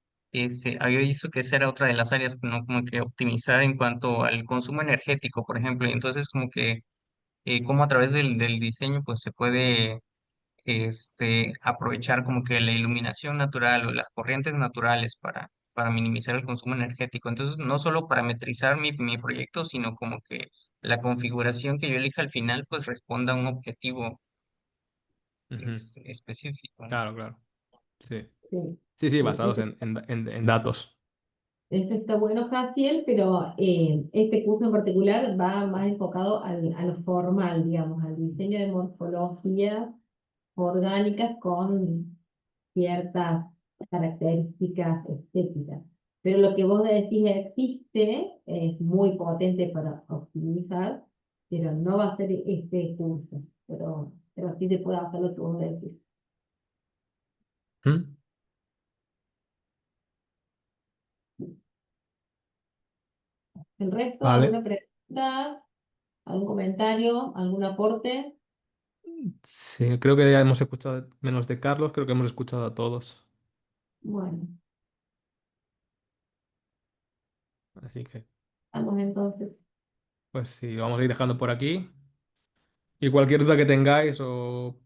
había visto que esa era otra de las áreas, ¿no? Como que optimizar en cuanto al consumo energético, por ejemplo, y entonces como que cómo a través del diseño pues se puede aprovechar como que la iluminación natural o las corrientes naturales para minimizar el consumo energético. Entonces, no solo parametrizar mi proyecto, sino como que la configuración que yo elija al final pues responda a un objetivo Ujú. específico, ¿no? Claro, claro. Sí. Sí. Sí, sí, basados Ese, en datos. ese está bueno, Jaciel, pero este curso en particular va más enfocado a lo formal, digamos, al diseño de morfologías orgánicas con ciertas características estéticas. Pero lo que vos decís existe, es muy potente para optimizar, pero no va a ser este curso, pero sí se puede hacer lo que vos decís. ¿Mm? El resto, Vale. ¿alguna pregunta, algún comentario, algún aporte? Sí, creo que ya hemos escuchado, menos de Carlos, creo que hemos escuchado a todos. Bueno, Así que, vamos entonces. pues sí, vamos a ir dejando por aquí. Y cualquier duda que tengáis o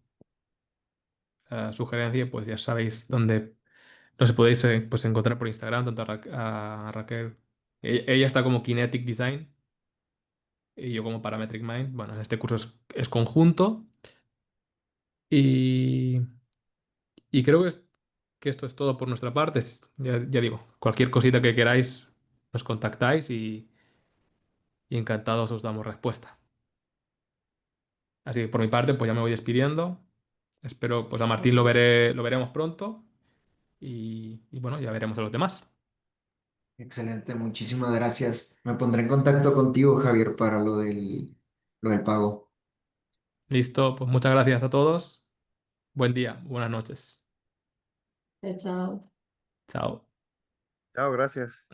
sugerencia, pues ya sabéis dónde nos podéis pues, encontrar por Instagram, tanto a Raquel. Ella está como Kinetic Design y yo como Parametric Mind. Bueno, en este curso es conjunto. Y, y creo que esto es todo por nuestra parte. Ya digo, cualquier cosita que queráis, nos contactáis y encantados os damos respuesta. Así que por mi parte, pues ya me voy despidiendo. Espero, pues a Martín lo veremos pronto y bueno, ya veremos a los demás. Excelente, muchísimas gracias. Me pondré en contacto contigo, Javier, para lo del pago. Listo, pues muchas gracias a todos. Buen día, buenas noches. Chao, chao. Chao. Chao, gracias.